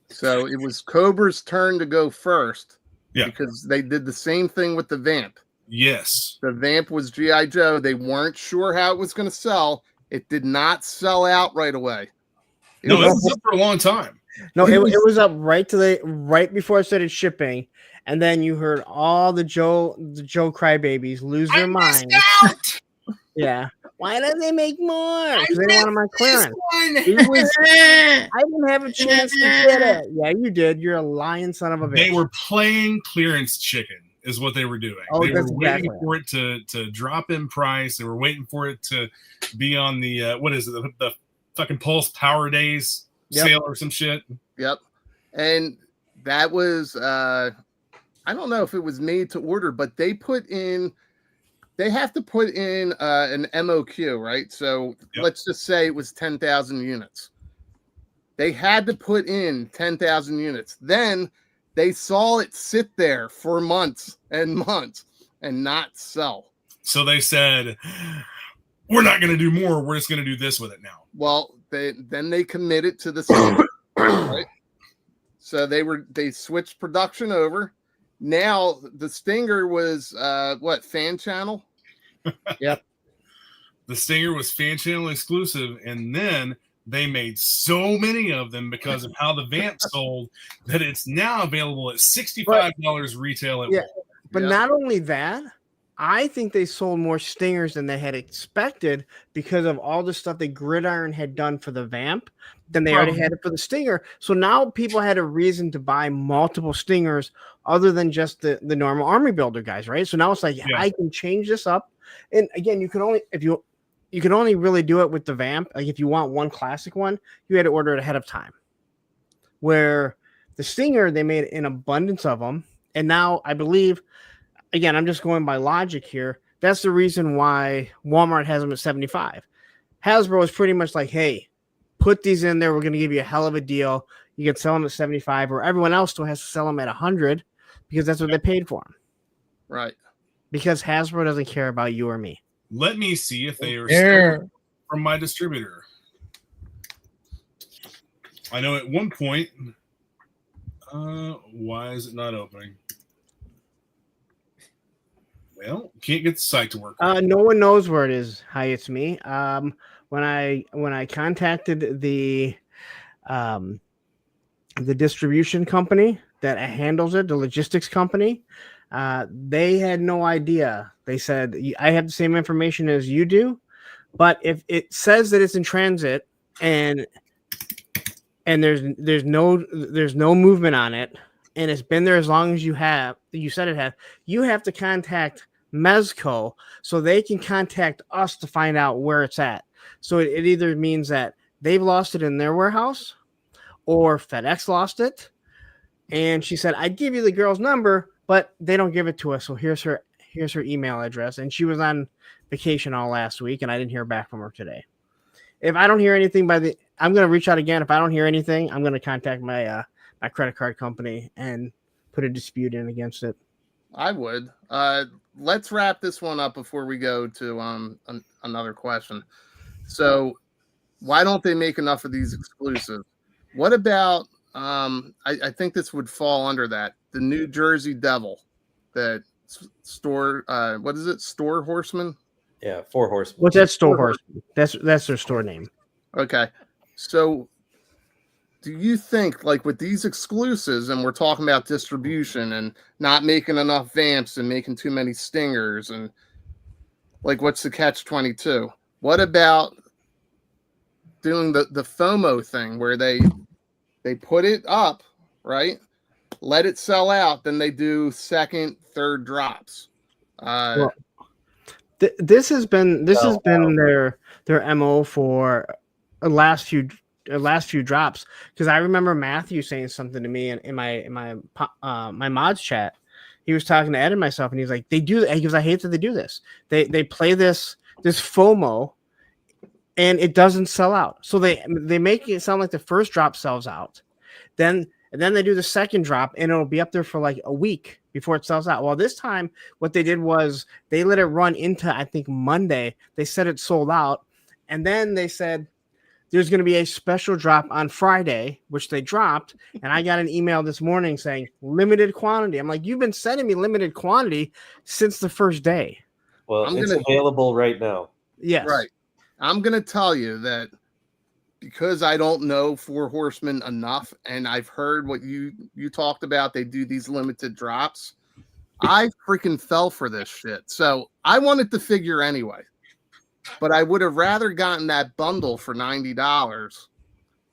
So it was Cobra's turn to go first. Yeah. Because they did the same thing with the Vamp. Yes. The Vamp was G.I. Joe. They weren't sure how it was going to sell. It did not sell out right away. It was up for a long time. No, it was up right before it started shipping, and then you heard all the Joe crybabies lose their minds. Yeah, why don't they make more? Because they wanted my clearance. I didn't have a chance to get it. Yeah, you did. You're a lying son of a bitch. They were playing clearance chicken, is what they were doing. Oh, they were that's waiting exactly for it to drop in price. They were waiting for it to be on the what is it? The fucking Pulse Power Days sale or some shit. Yep. And that was I don't know if it was made to order, but they have to put in an MOQ, right? So let's just say it was 10,000 units. They had to put in 10,000 units. Then they saw it sit there for months and months and not sell. So they said, we're not going to do more. We're just going to do this with it now. Well, then they committed to the same, right? So they switched production over. Now the Stinger was fan channel? Yep. The Stinger was fan channel exclusive, and then they made so many of them because of how the Vamp sold that it's now available at $65 retail at Walmart. But not only that, I think they sold more Stingers than they had expected because of all the stuff that Gridiron had done for the Vamp than they already had it for the Stinger. So now people had a reason to buy multiple Stingers other than just the normal army builder guys, right? So now it's like, I can change this up. And again, you can only really do it with the Vamp. Like if you want one classic one, you had to order it ahead of time. Where the Stinger, they made an abundance of them. And now I believe, again, I'm just going by logic here. That's the reason why Walmart has them at 75. Hasbro is pretty much like, hey, put these in there. We're going to give you a hell of a deal. You can sell them at 75, or everyone else still has to sell them at 100 because that's what they paid for them. Right. Because Hasbro doesn't care about you or me. Let me see if they are still from my distributor. I know at one point, why is it not opening? Well, can't get the site to work. No one knows where it is. Hi, it's me. When I contacted the distribution company that handles it, the logistics company, they had no idea. They said, I have the same information as you do, but if it says that it's in transit and there's no movement on it, and it's been there as long as you said it had, you have to contact Mezco so they can contact us to find out where it's at. So it either means that they've lost it in their warehouse or FedEx lost it. And she said, I'd give you the girl's number, but they don't give it to us. So here's her email address. And she was on vacation all last week, and I didn't hear back from her today. If I don't hear anything I'm going to reach out again. If I don't hear anything, I'm going to contact my my credit card company and put a dispute in against it. I would. Let's wrap this one up before we go to another question. So why don't they make enough of these exclusives? What about I think this would fall under that, the New Jersey Devil, that store what is it, Store Horseman? Yeah, 4 Horsemen. What's that, Store Horseman? That's their store name. Okay, so do you think, like, with these exclusives, and we're talking about distribution and not making enough vamps and making too many stingers, and like, what's the catch-22? What about doing the FOMO thing where they put it up, right? Let it sell out, then they do second, third drops. Well, this has been their MO for the last few drops, because I remember Matthew saying something to me in my mods chat. He was talking to Ed and myself, and he's like, they do that. He goes, I hate that they do this. They play this FOMO, and it doesn't sell out. So they make it sound like the first drop sells out, then they do the second drop, and it'll be up there for like a week before it sells out. Well, this time what they did was they let it run into, I think, Monday. They said it sold out, and then they said there's going to be a special drop on Friday, which they dropped. And I got an email this morning saying limited quantity. I'm like, you've been sending me limited quantity since the first day. Well, it's available right now. Yes. Right. I'm going to tell you that because I don't know 4 Horsemen enough, and I've heard what you talked about, they do these limited drops. I freaking fell for this shit. So I wanted to figure anyway. But I would have rather gotten that bundle for $90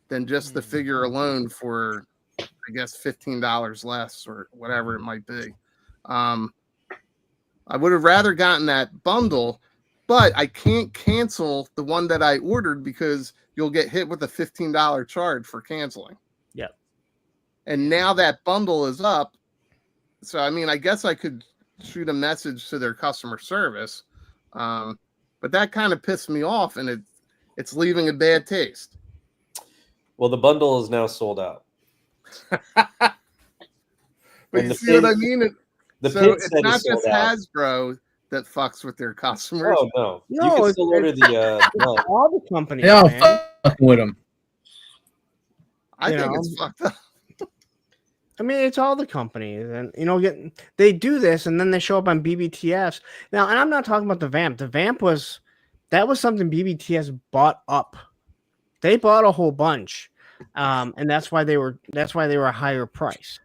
than just the figure alone for, I guess, $15 less or whatever it might be. I would have rather gotten that bundle, but I can't cancel the one that I ordered because you'll get hit with a $15 charge for canceling. Yep. And now that bundle is up. So, I mean, I guess I could shoot a message to their customer service. But that kind of pissed me off, and it's leaving a bad taste. Well, the bundle is now sold out. But you see what I mean? So it's not just Hasbro that fucks with their customers. Oh, no. You can still order the all the companies. They all fucking with them. I think it's fucked up. I mean, it's all the companies, and they do this, and then they show up on BBTS now. And I'm not talking about the Vamp. The Vamp was something BBTS bought up. They bought a whole bunch, and that's why they were a higher price.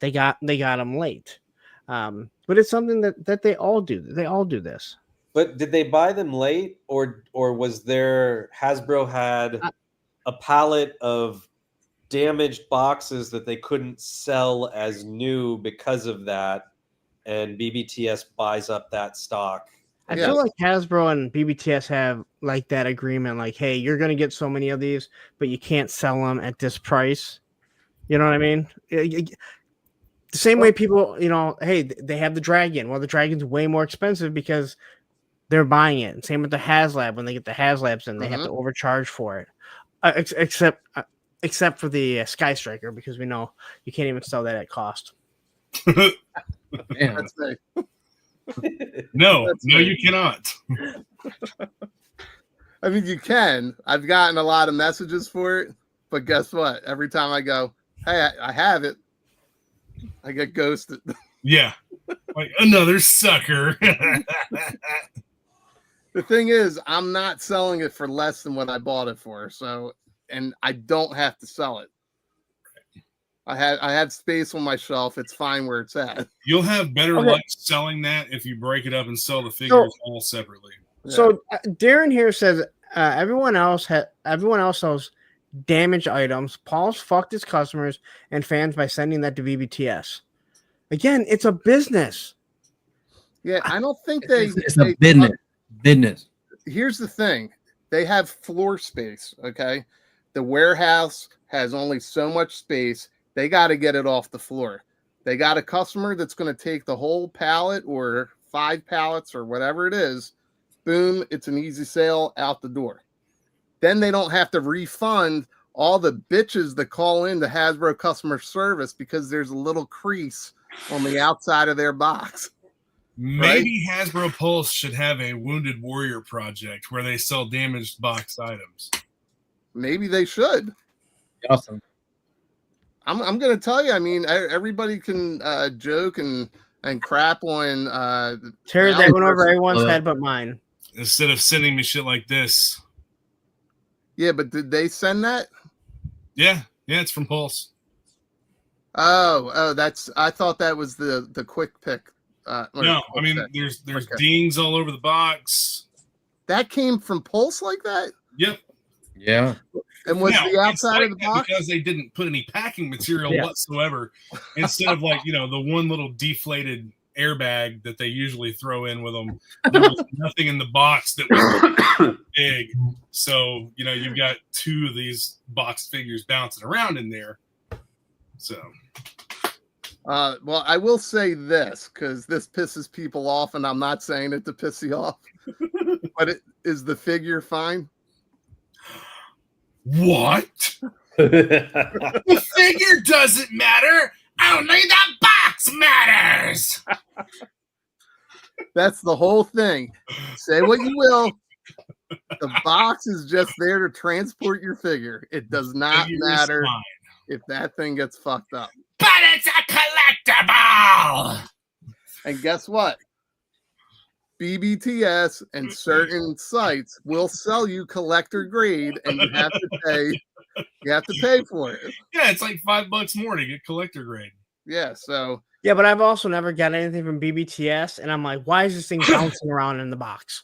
They got them late, but it's something that they all do. They all do this. But did they buy them late, or was there Hasbro had a pallet of damaged boxes that they couldn't sell as new because of that, and BBTS buys up that stock? I feel like Hasbro and BBTS have like that agreement, like, hey, you're going to get so many of these, but you can't sell them at this price. You know what I mean? The same way people, hey, they have the Dragon. Well, the Dragon's way more expensive because they're buying it. And same with the HasLab. When they get the HasLabs in, they have to overcharge for it. Except for the Sky Striker, because we know you can't even sell that at cost. That's me. No, you cannot. I mean, you can. I've gotten a lot of messages for it, but guess what? Every time I go, hey, I have it, I get ghosted. Yeah. Like another sucker. The thing is, I'm not selling it for less than what I bought it for. So, and I don't have to sell it. I have space on my shelf. It's fine where it's at. You'll have better luck selling that if you break it up and sell the figures all separately. So Darren here says everyone else sells damaged items. Paul's fucked his customers and fans by sending that to VBTS. Again, it's a business. Yeah, I don't think it's a business. Business. Here's the thing. They have floor space, okay? The warehouse has only so much space. They got to get it off the floor. They got a customer that's going to take the whole pallet or 5 pallets or whatever it is. Boom, it's an easy sale out the door. Then they don't have to refund all the bitches that call in to Hasbro customer service because there's a little crease on the outside of their box. Maybe Hasbro Pulse should have a Wounded Warrior project where they sell damaged box items. Maybe they should. Awesome. I'm going to tell you. I mean, everybody can joke and crap on. Tear that one over everyone's head but mine. Instead of sending me shit like this. Yeah, but did they send that? Yeah, it's from Pulse. Oh, that's. I thought that was the quick pick. No, I mean there's dings all over the box. That came from Pulse like that? Yep. Yeah. And was the outside of the box? Because they didn't put any packing material whatsoever. Instead of like, the one little deflated airbag that they usually throw in with them, there was nothing in the box that was big. So, you've got 2 of these box figures bouncing around in there. So well, I will say this because this pisses people off, and I'm not saying it to piss you off. But is the figure fine? What? The figure doesn't matter. Only the box matters. That's the whole thing. Say what you will. The box is just there to transport your figure. It does not matter if that thing gets fucked up. But it's a collectible. And guess what? BBTS and certain sites will sell you collector grade, and you have to pay. You have to pay for it. Yeah, it's like $5 more to get collector grade. Yeah, so yeah, but I've also never got anything from BBTS, and I'm like, why is this thing bouncing around in the box?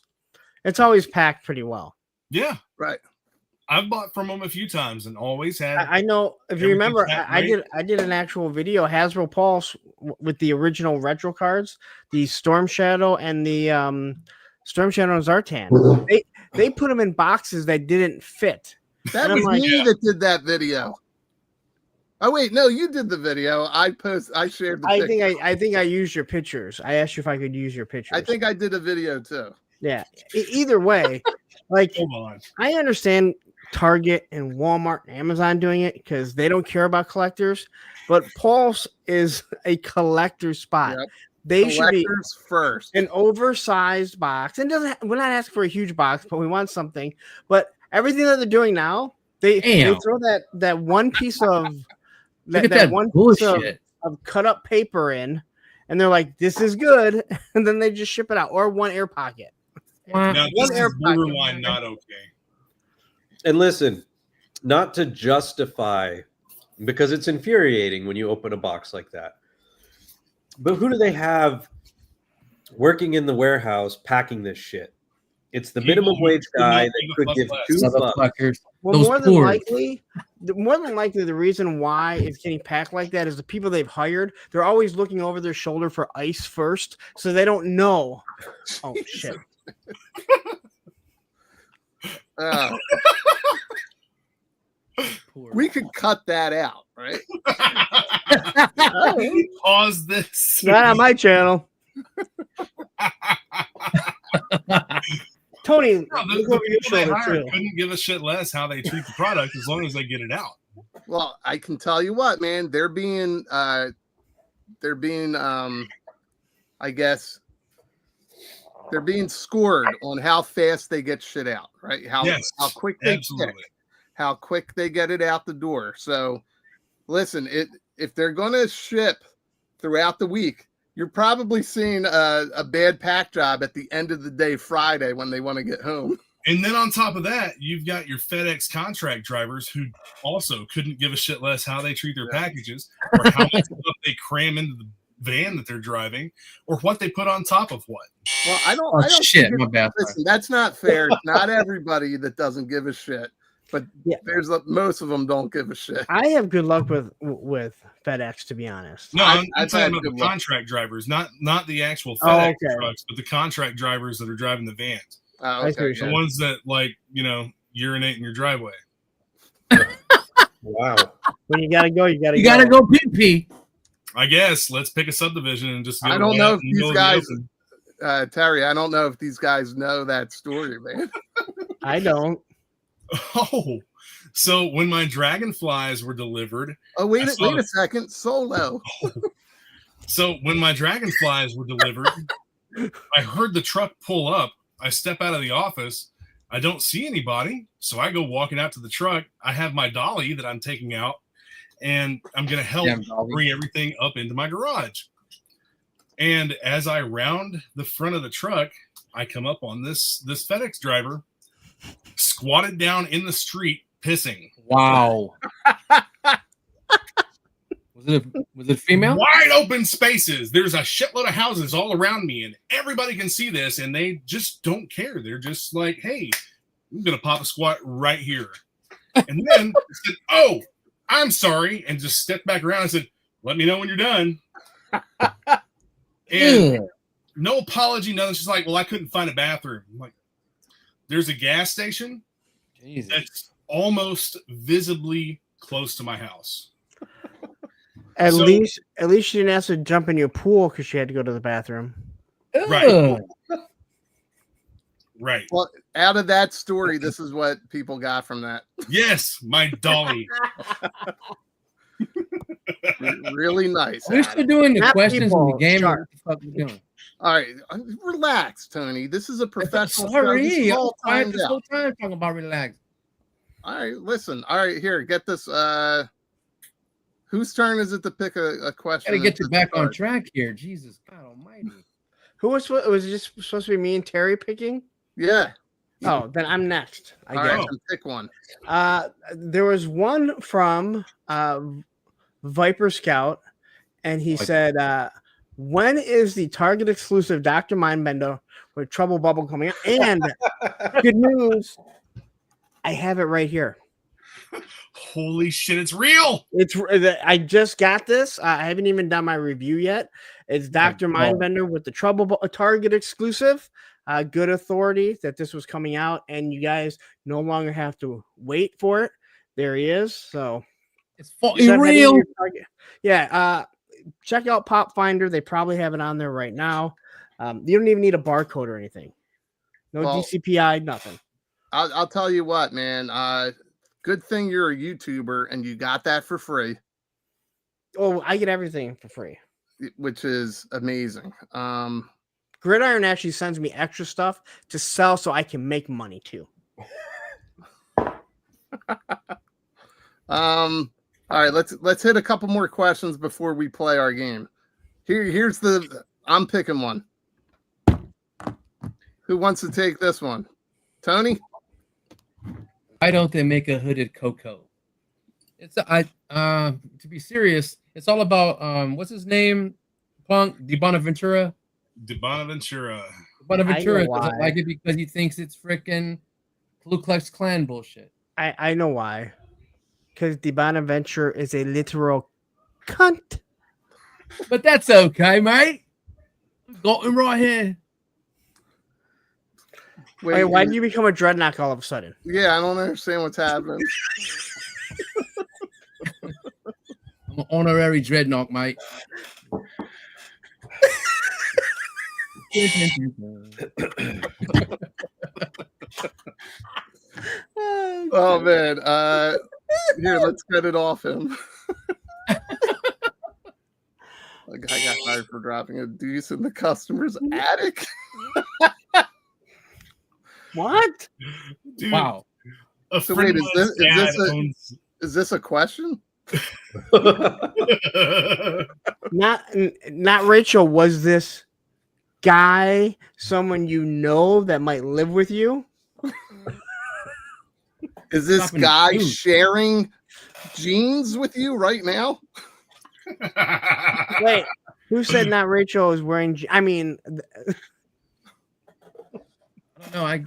It's always packed pretty well. Yeah, right. I've bought from them a few times and always had. I know. If you remember, I did an actual video, Hasbro Pulse, with the original retro cards, the Storm Shadow and the Storm Shadow and Zartan. They put them in boxes that didn't fit. That was me that did that video. Oh wait, no, you did the video. I shared the picture. I think I used your pictures. I asked you if I could use your pictures. I think I did a video too. Yeah. Either way, like I understand Target and Walmart and Amazon doing it because they don't care about collectors, but Pulse is a collector spot. Yep. They should be first. An oversized box, and we're not asking for a huge box, but we want something. But everything that they're doing now, they throw that one piece of that one piece of cut up paper in, and they're like, "This is good," and then they just ship it out, or one air pocket. Now, this is borderline not okay. And listen, not to justify, because it's infuriating when you open a box like that. But who do they have working in the warehouse packing this shit? It's the minimum wage guy that could give $2. Well, more than likely, the reason why it's getting packed like that is the people they've hired. They're always looking over their shoulder for ice first, so they don't know. Oh shit. We could cut that out, right? Pause this. Not on my channel. Tony, the people they hired couldn't give a shit less how they treat the product as long as they get it out. Well, I can tell you what, man, they're being I guess they're being scored on how fast they get shit out, right? How quick they pick, how quick they get it out the door. So listen, if they're gonna ship throughout the week, You're probably seeing a bad pack job at the end of the day Friday when they want to get home. And then on top of that, you've got your FedEx contract drivers who also couldn't give a shit less how they treat their packages or how much stuff they cram into the van that they're driving or what they put on top of what. Well, I don't. Oh, I don't shit, think my bad. Listen, that's not fair. It's not everybody that doesn't give a shit, but Yeah. most of them don't give a shit. I have good luck with FedEx, to be honest. No, I'm I've talking had about the good luck. contract drivers, not the actual Oh, FedEx okay. trucks, but the contract drivers that are driving the vans. Oh, I see what okay. you're The saying. ones that urinate in your driveway. Wow. When you gotta go, you gotta You gotta go pee pee. I guess let's pick a subdivision and just. I don't know if these guys, Terry. I don't know if these guys know that story, man. I don't. Oh, so when my dragonflies were delivered. Oh, wait I saw- a second, Solo. So when my dragonflies were delivered, I heard the truck pull up. I step out of the office. I don't see anybody. So I go walking out to the truck. I have my dolly that I'm taking out, and I'm going to help Damn dolly. bring everything up into my garage. And as I round the front of the truck, I come up on this FedEx driver squatted down in the street pissing. Wow. Was it female? Wide open spaces. There's a shitload of houses all around me, and everybody can see this, and they just don't care. They're just like, hey, I'm going to pop a squat right here. And then I said, oh, I'm sorry, and just stepped back around and said, let me know when you're done. And no apology, nothing. She's like, well, I couldn't find a bathroom. I'm like, there's a gas station Jesus. that's almost visibly close to my house. At So- least she didn't have to jump in your pool because she had to go to the bathroom. Right. Ugh. Right. Well, out of that story, this is what people got from that. Yes, my dolly. Really nice. We're still Adam. doing the Not questions in the people, game. shark. What the fuck we doing? All right, relax, Tony. This is a professional show. Sorry, This is I'm all tired timed this out. whole time talking about relax. All right, listen. All right, here, get this. Whose turn is it to pick a question? Gotta get you to back on start? track here. Jesus God Almighty. Who was it just supposed to be me and Terry picking? Yeah. Oh, then I'm next. I All guess. right, then pick one. There was one from Viper Scout, and he said, when is the Target exclusive Dr. Mindbender with Trouble Bubble coming out? And good news, I have it right here. Holy shit, it's real. I just got this. I haven't even done my review yet. It's Dr. Mindbender with the Target exclusive. Good authority that this was coming out, and you guys no longer have to wait for it. There he is. So It's fucking real. Yeah. Check out Pop Finder. They probably have it on there right now. You don't even need a barcode or anything. No DCPI, nothing. I'll tell you what, man. Good thing you're a YouTuber and you got that for free, Oh, I get everything for free. which is amazing. Gridiron actually sends me extra stuff to sell so I can make money too. All right, let's hit a couple more questions before we play our game. Here's I'm picking one. Who wants to take this one? Tony? Why don't they make a hooded Coco? It's to be serious, it's all about what's his name? Punk De Bonaventura. De Bonaventura. Bonaventura why. doesn't like it because he thinks it's freaking Ku Klux Klan bullshit. I know why. Because the Bonaventure is a literal cunt. But that's okay, mate. Got him right here. Wait, why did you become a dreadnought all of a sudden? Yeah, I don't understand what's happening. I'm an honorary dreadnought, mate. Oh man. Here, let's get it off him. I got fired for dropping a deuce in the customer's attic. What? Dude, Wow. a So friend wait, of mine's dad owns. is this a question? Not Rachel. Was this guy someone you know that might live with you? Is this Stopping guy food. sharing jeans with you right now? Wait, who said not Rachel is wearing? I mean, I don't know. I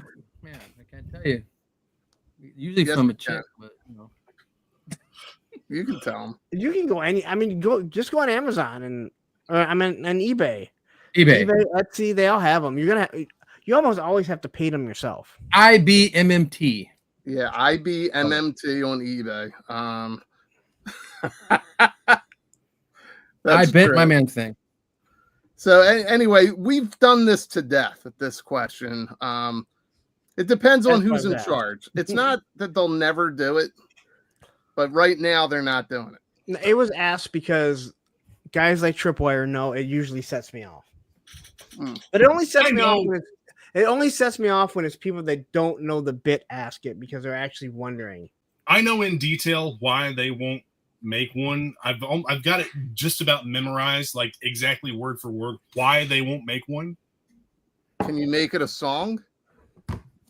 can't tell you. Usually Yes, from a you chick, can. but you know. You can tell him. you can go any. I mean, just go on Amazon and and eBay. eBay. Etsy, they all have them. You almost always have to pay them yourself. IBMMT. Yeah, IBMMT on eBay. I that's bent true. my man thing. So anyway, we've done this to death at this question. It depends on That's who's in that. charge. It's not that they'll never do it, but right now they're not doing it. It was asked because guys like Tripwire know it usually sets me off. But it only sets me off when it's people that don't know the bit ask it because they're actually wondering. I know in detail why they won't make one. I've got it just about memorized, like exactly word for word, why they won't make one. Can you make it a song?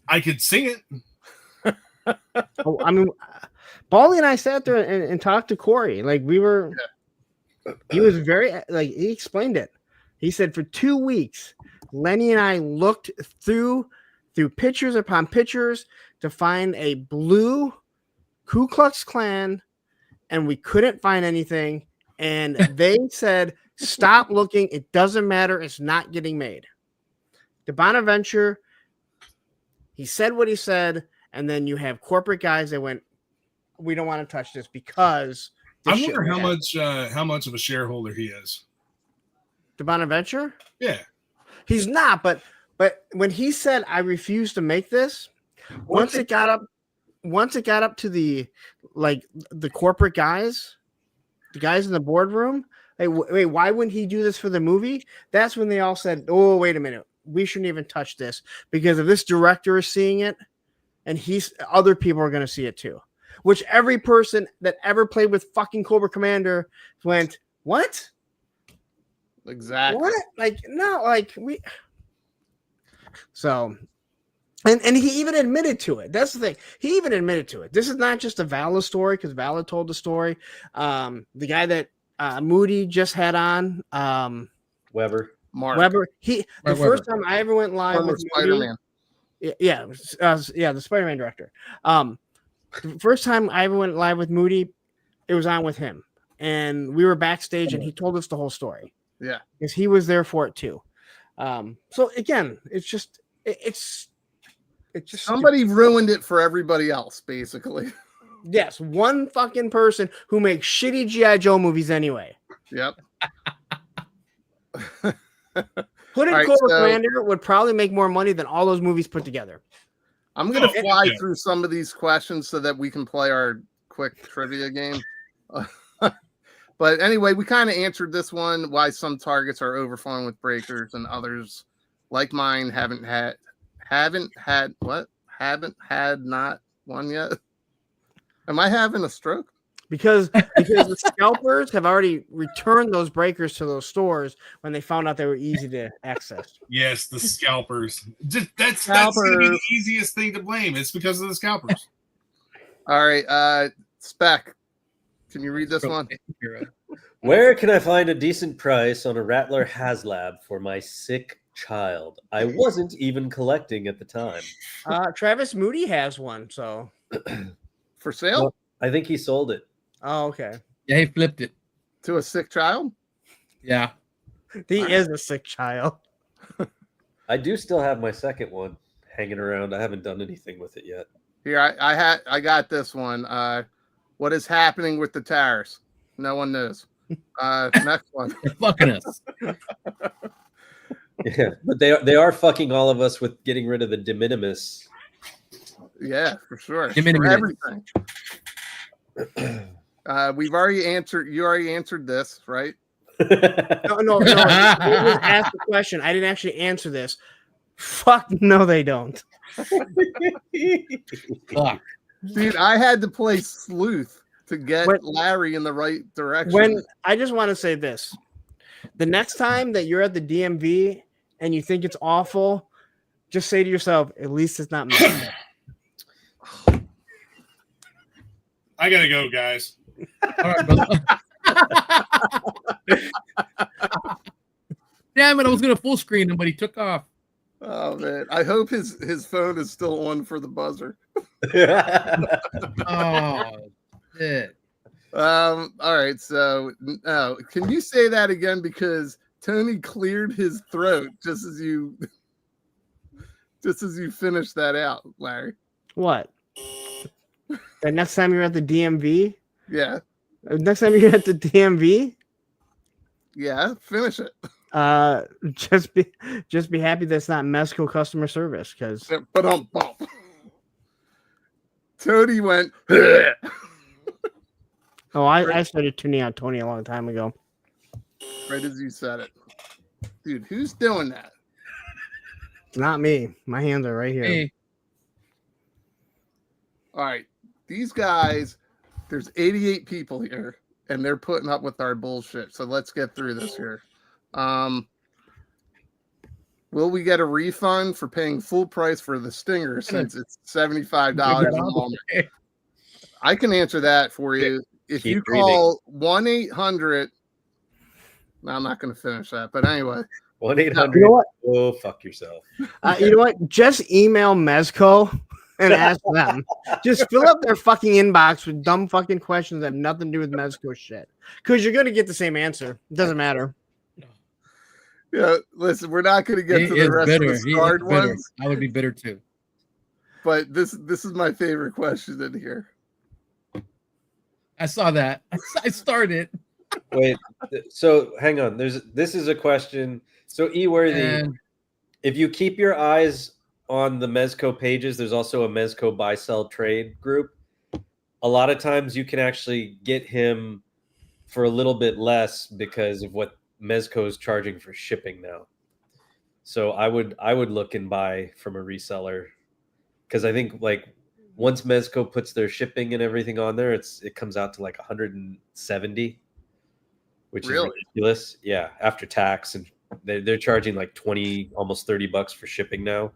I could sing it. Oh, I mean, Baldy and I sat there and talked to Corey. Like he was very he explained it. He said for 2 weeks, Lenny and I looked through pictures upon pictures to find a blue Ku Klux Klan, and we couldn't find anything. And they said, stop looking. It doesn't matter. It's not getting made. The Bonaventure, he said what he said, and then you have corporate guys that went, we don't want to touch this because I wonder how much of a shareholder he is. The Bonaventure? Yeah. He's not, but when he said I refuse to make this, once it got up to the corporate guys, the guys in the boardroom, like, wait, why wouldn't he do this for the movie? That's when they all said, oh, wait a minute, we shouldn't even touch this because if this director is seeing it, and other people are going to see it too. Which every person that ever played with fucking Cobra Commander went, what? Exactly. What? Like, no, like we. So, and he even admitted to it. That's the thing. He even admitted to it. This is not just a Vala story because Vala told the story. The guy that Moody just had on, Weber. Mark. Weber. The Weber. first time I ever went live Former with Moody, Spider-Man. yeah, the Spider-Man director. The first time I ever went live with Moody, it was on with him, and we were backstage, and he told us the whole story. Yeah, because he was there for it too. So again, it's just somebody ruined it for everybody else, basically. Yes, one fucking person who makes shitty G.I. Joe movies anyway. Yep. Put in All right, Cobra so- Commander would probably make more money than all those movies put together. I'm gonna Oh, fly yeah. through some of these questions so that we can play our quick trivia game. But anyway, we kind of answered this one: why some targets are overflowing with breakers and others, like mine, haven't had not one yet. Am I having a stroke? Because the scalpers have already returned those breakers to those stores when they found out they were easy to access. Yes, the scalpers. That's gonna be Scalpers. the easiest thing to blame. It's because of the scalpers. All right, Spec, can you read this one? Where can I find a decent price on a Rattler HasLab for my sick child? I wasn't even collecting at the time. Travis Moody has one, so For sale Well, I think he sold it. oh okay. Yeah, he flipped it. to a sick child? Yeah. He is a sick child. I do still have my second one hanging around. I haven't done anything with it yet. Here, I got this one. What is happening with the tariffs? No one knows. Next one. They're fucking us. Yeah, but they are fucking all of us with getting rid of the de minimis. Yeah, for sure. Give me a For minute. everything. We've already answered. You already answered this, right? No. You just asked the question. I didn't actually answer this. Fuck no, they don't. Fuck. Dude, I had to play sleuth to get Larry in the right direction. When I just want to say this, the next time that you're at the DMV and you think it's awful, just say to yourself, at least it's not me. I gotta go, guys. All right, brother. Damn it! I was gonna full screen him, but he took off. Oh man, I hope his phone is still on for the buzzer. Oh, shit. All right, so can you say that again, because Tony cleared his throat just as you finished that out, Larry. What? The next time you're at the DMV? Yeah. Next time you're at the DMV? Yeah, finish it. Just be happy that's not Mezco customer service, because Tony went. Oh, I started tuning out Tony a long time ago. Right as you said it. Dude, who's doing that? Not me. My hands are right here. Hey. All right. These guys, there's 88 people here, and they're putting up with our bullshit. So let's get through this here. Will we get a refund for paying full price for the Stinger since it's $75 a moment? I can answer that for you. If you call 1-800, no, I'm not going to finish that. But anyway, 1-800. You know what? Oh, fuck yourself. You know what? Just email Mezco and ask them. Just fill up their fucking inbox with dumb fucking questions that have nothing to do with Mezco shit. Because you're going to get the same answer. It doesn't matter. Yeah, listen, we're not going to get to the rest of the scarred ones. I would be bitter too. But this is my favorite question in here. I saw that. I started. Wait, so hang on. This is a question. So E-worthy, if you keep your eyes on the Mezco pages, there's also a Mezco buy sell trade group. A lot of times you can actually get him for a little bit less because of what Mezco is charging for shipping now. So I would look and buy from a reseller, because I think like once Mezco puts their shipping and everything on there, it comes out to like 170, which is ridiculous. Yeah, after tax, and they're charging like 20, almost $30 for shipping now.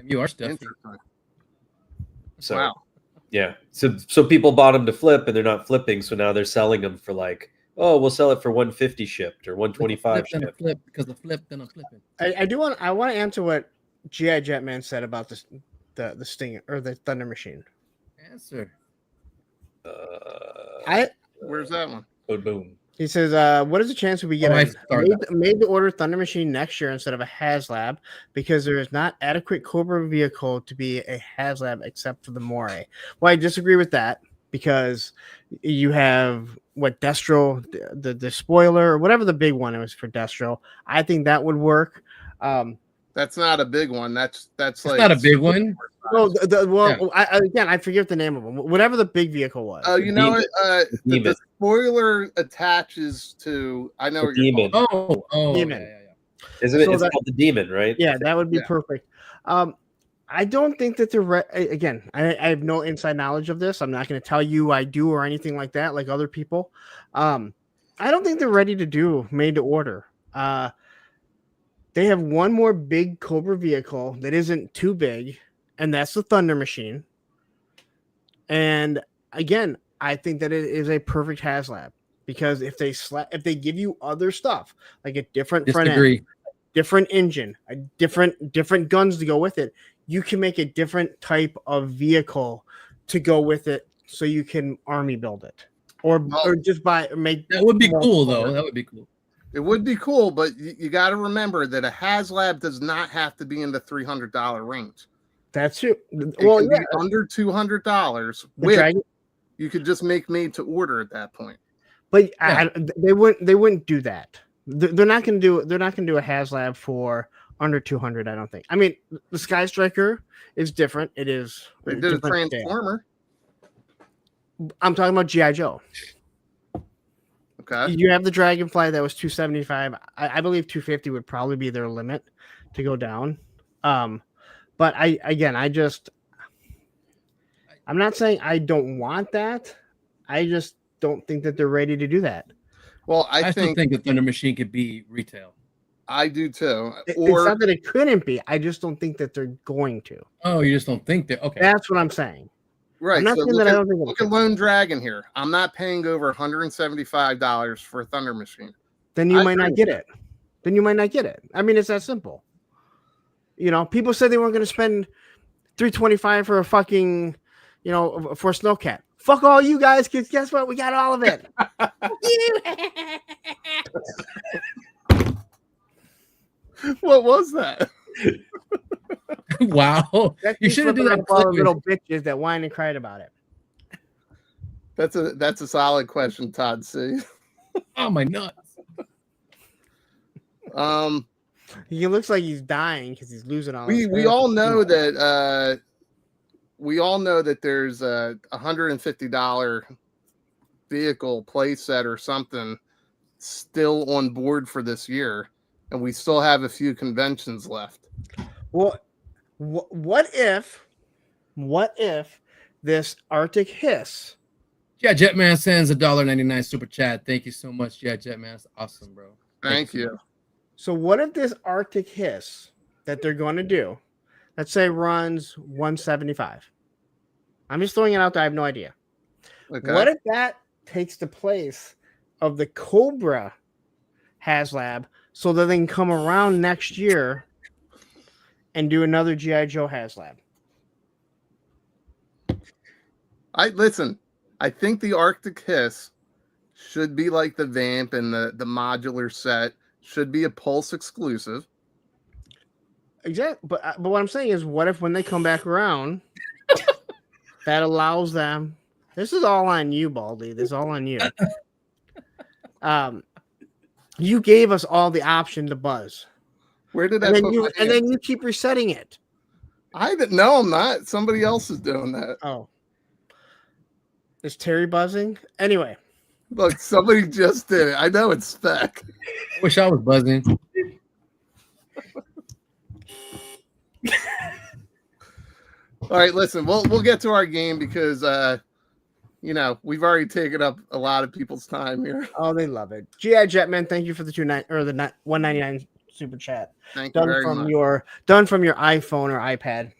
You are stuffy. So wow. Yeah, so people bought them to flip, and they're not flipping, so now they're selling them for like, oh, we'll sell it for 150 shipped or 125 shipped. Flip, because the flip, then I'm flipping. I want to answer what G.I. Jetman said about the Stinger or the Thunder Machine. Answer. Where's that one? Boom. He says, what is the chance we get made to order Thunder Machine next year instead of a HasLab, because there is not adequate Cobra vehicle to be a HasLab except for the Moray? Well, I disagree with that, because you have Destro, the spoiler, or whatever the big one was for Destro. I think that would work. That's not a big one. That's like not a big one. No, I forget the name of them. Whatever the big vehicle was. Oh, you know what? The spoiler attaches to. I know what you're Demon. Oh, Demon. Yeah. Isn't it? It's called the Demon, right? Yeah, that would be perfect. I don't think that they're again. I have no inside knowledge of this. I'm not going to tell you I do or anything like that, like other people. I don't think they're ready to do made to order. They have one more big Cobra vehicle that isn't too big, and that's the Thunder Machine. And again, I think that it is a perfect HasLab, because if they give you other stuff like a different front end, different engine, a different guns to go with it, you can make a different type of vehicle to go with it, so you can army build it, or just make. That would be cool, though. That would be cool. It would be cool, but you got to remember that a HasLab does not have to be in the $300 range. That's true. Well, yeah, under $200. You could just make made to order at that point. But they wouldn't do that. They're not going to do a HasLab for under 200. I don't think. I mean, the Sky Striker is different. It is. They did a Transformer. Scale. I'm talking about G.I. Joe. Okay. You have the Dragonfly that was 275. I believe 250 would probably be their limit to go down. But I'm not saying I don't want that. I just don't think that they're ready to do that. Well, I still think the Thunder Machine could be retail. I do too. It's Or not that it couldn't be. I just don't think that they're going to. Oh, you just don't think that? Okay. That's what I'm saying. right. I'm not So saying look that I at, don't think look at Lone Dragon here. I'm not paying over $175 for a Thunder Machine. Then you I might not agree. get it. Then you might not get it. I mean, it's that simple. You know, people said they weren't going to spend $325 for a fucking, you know, for a snowcat. Fuck all you guys, because guess what? We got all of it. What was that? Wow. That's You me should have done flipping that. off all the clip. little bitches that whined and cried about it. That's a solid question, Todd C. Oh my nuts. He looks like he's dying because he's losing all. We his we hair. all know that there's a $150 vehicle playset or something still on board for this year, and we still have a few conventions left. Well, what if this Arctic Hiss? Yeah, Jetman sends $1.99 super chat. Thank you so much. Yeah, Jetman. That's awesome, bro. Thank you. So what if this Arctic Hiss that they're going to do, let's say runs 175? I'm just throwing it out there. I have no idea. Okay. What if that takes the place of the Cobra HasLab so that they can come around next year and do another G.I. Joe HasLab? I think the Arctic Hiss should be like the Vamp and the modular set. Should be a Pulse exclusive. Exactly. But what I'm saying is, what if when they come back around, that allows them? This is all on you, Baldy. This is all on you. You gave us all the option to buzz. Where did And that then, put you, my and hand? then you keep resetting it. No, I'm not. Somebody else is doing that. Oh. Is Terry buzzing? Anyway. Look, somebody just did it. I know it's spec. Wish I was buzzing. All right, listen, we'll get to our game because we've already taken up a lot of people's time here. Oh, they love it. G.I. Jetman, thank you for the the $1.99 super chat. Thank you very much. Done from your iPhone or iPad.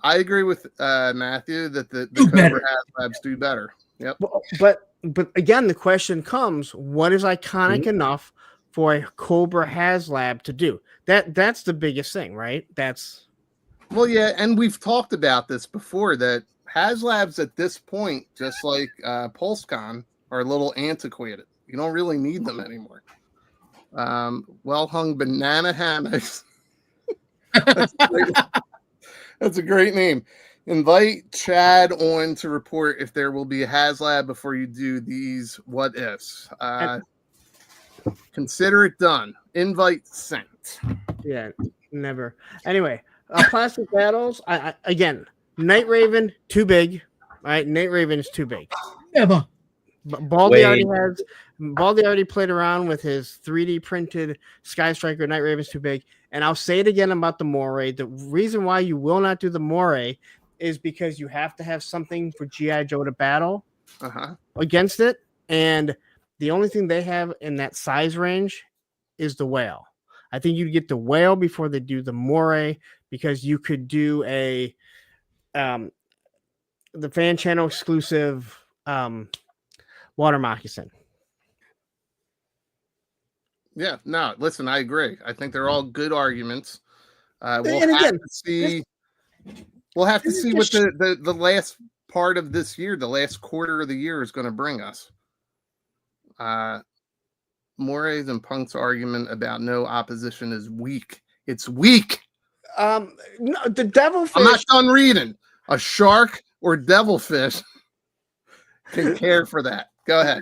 I agree with Matthew that the Cobra HasLabs do better. Yep. But again, the question comes: what is iconic enough for a Cobra HasLab to do? That's the biggest thing, right? Well, yeah, and we've talked about this before that HasLabs at this point, just like PulseCon, are a little antiquated. You don't really need them anymore. Well hung banana hammocks. That's a great name. Invite Chad on to report if there will be a HasLab before you do these what ifs. Consider it done. Invite sent. Yeah, never. Anyway, plastic battles. Again, Night Raven too big. All right, Night Raven is too big. Never. Baldy already played around with his 3D printed Sky Striker. Night Raven's too big. And I'll say it again about the Moray. The reason why you will not do the Moray is because you have to have something for G.I. Joe to battle against it. And the only thing they have in that size range is the Whale. I think you'd get the Whale before they do the Moray, because you could do the fan channel exclusive water moccasin. Yeah, no, listen, I agree. I think they're all good arguments. We'll have to see what the last part of this year, the last quarter of the year, is going to bring us. Moray's and Punk's argument about no opposition is weak. It's weak. No, the devilfish. I'm not done reading. A shark or devilfish can care for that. Go ahead.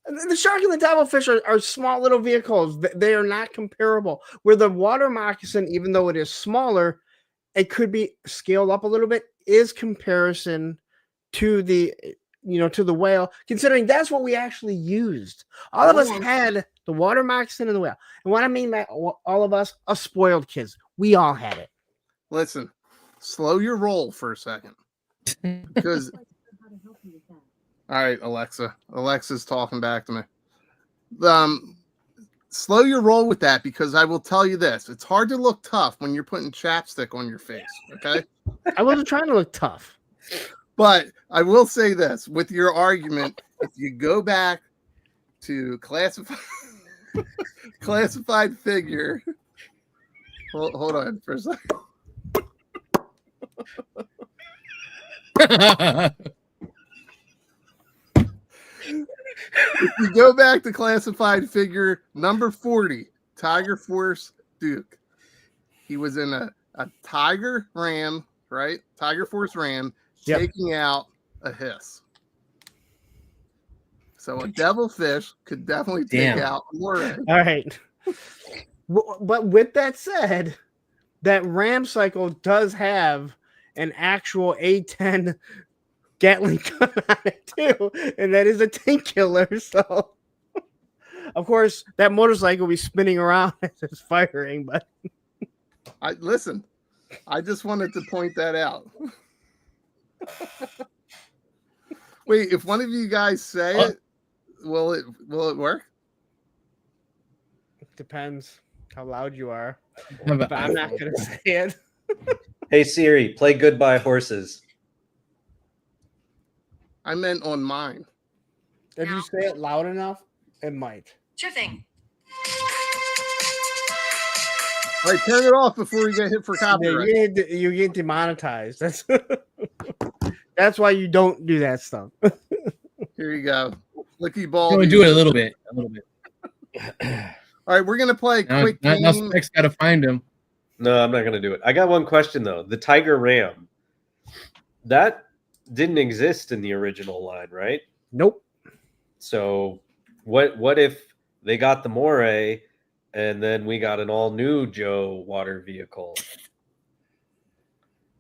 The shark and the devilfish are small little vehicles. They are not comparable. Where the water moccasin, even though it is smaller, it could be scaled up a little bit, is comparison to the Whale, considering that's what we actually used. All of us had the water moccasin and the Whale. And what I mean by all of us, spoiled kids. We all had it. Listen, slow your roll for a second. Because all right, Alexa. Alexa's talking back to me. Slow your roll with that, because I will tell you this: it's hard to look tough when you're putting chapstick on your face. Okay. I wasn't trying to look tough. But I will say this with your argument: if you go back to classified figure, hold on for a second. If you go back to classified figure number 40, Tiger Force Duke, he was in a Tiger Ram, right? Tiger Force Ram, taking out a hiss. So a devilfish could definitely take out more. All right. But with that said, that Ram cycle does have an actual A10 Gatling gun on it too, and that is a tank killer. So, of course, that motorcycle will be spinning around as it's firing. But I just wanted to point that out. Wait, if one of you guys say it, will it work? It depends how loud you are. But I'm not gonna say it. Hey Siri, play Goodbye Horses. I meant on mine. If you say it loud enough, it might. Sure thing. All right, turn it off before we get hit for copyright. Yeah, you get demonetized. That's why you don't do that stuff. Here you go. Flicky ball. You do it a little bit. All right, we're gonna play a quick game. Now Spike's got to find him. No, I'm not going to do it. I got one question, though. The Tiger Ram, that didn't exist in the original line, right? Nope. So what if they got the Moray and then we got an all-new Joe water vehicle?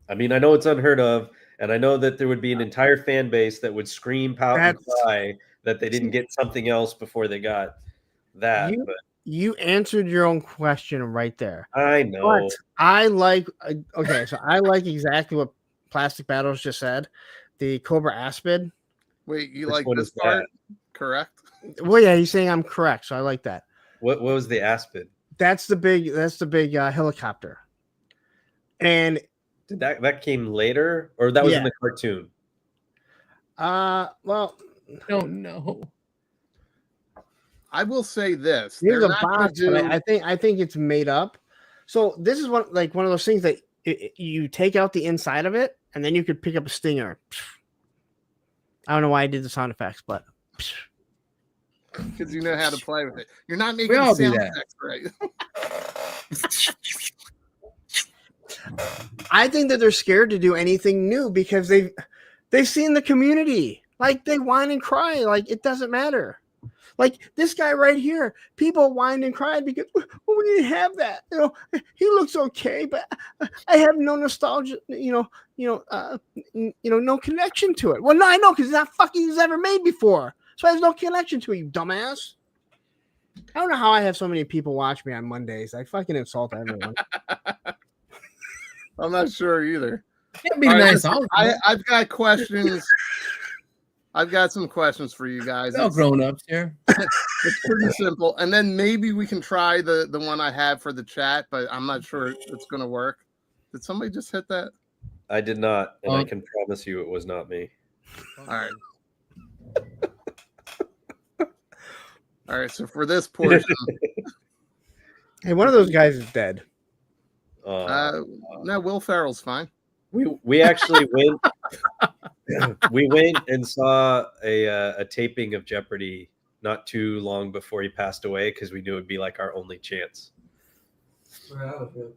I mean, I know it's unheard of, and I know that there would be an entire fan base that would scream, pout, and cry that they didn't get something else before they got that. You answered your own question right there. I know. But I like exactly what Plastic Battles just said. The Cobra Aspid. Wait, you like this part? Correct? Well, yeah, he's saying I'm correct, so I like that. What was the Aspid? That's the big helicopter. And did that came later, or that was in the cartoon? Well, I don't know. I will say this. Here's a box. I think it's made up. So this is one of those things that you take out the inside of it, and then you could pick up a stinger. I don't know why I did the sound effects, but because you know how to play with it. You're not making sound effects, right? I think that they're scared to do anything new because they've seen the community. Like they whine and cry. Like it doesn't matter. Like this guy right here, people whined and cried because we didn't have that. You know, he looks okay, but I have no nostalgia. No connection to it. Well, no, I know because it's not fucking he's ever made before, so I have no connection to it. You dumbass. I don't know how I have so many people watch me on Mondays. I fucking insult everyone. I'm not sure either. It'd be nice. I've got questions. I've got some questions for you guys. All grown ups here. It's pretty simple. And then maybe we can try the one I have for the chat, but I'm not sure it's going to work. Did somebody just hit that? I did not, and I can promise you it was not me. All right. All right, so for this portion. Hey, one of those guys is dead. No, Will Ferrell's fine. We actually went. We went and saw a taping of Jeopardy not too long before he passed away because we knew it'd be like our only chance.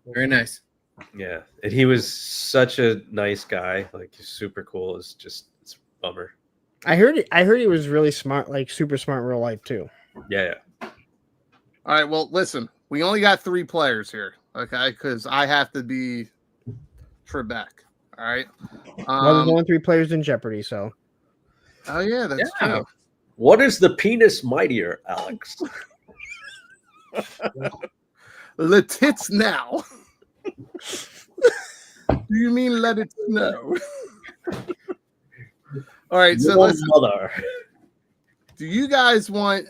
Very nice. Yeah, and he was such a nice guy, like super cool. It's a bummer. I heard he was really smart, like super smart in real life too. Yeah. All right, well, listen, we only got 3 players here, okay? Because I have to be Trebek. All right. Well, there's only 3 players in Jeopardy, so. Oh yeah, that's true. What is the penis mightier, Alex? The tits now. Do you mean let it snow? All right, so Your listen. mother. Do you guys want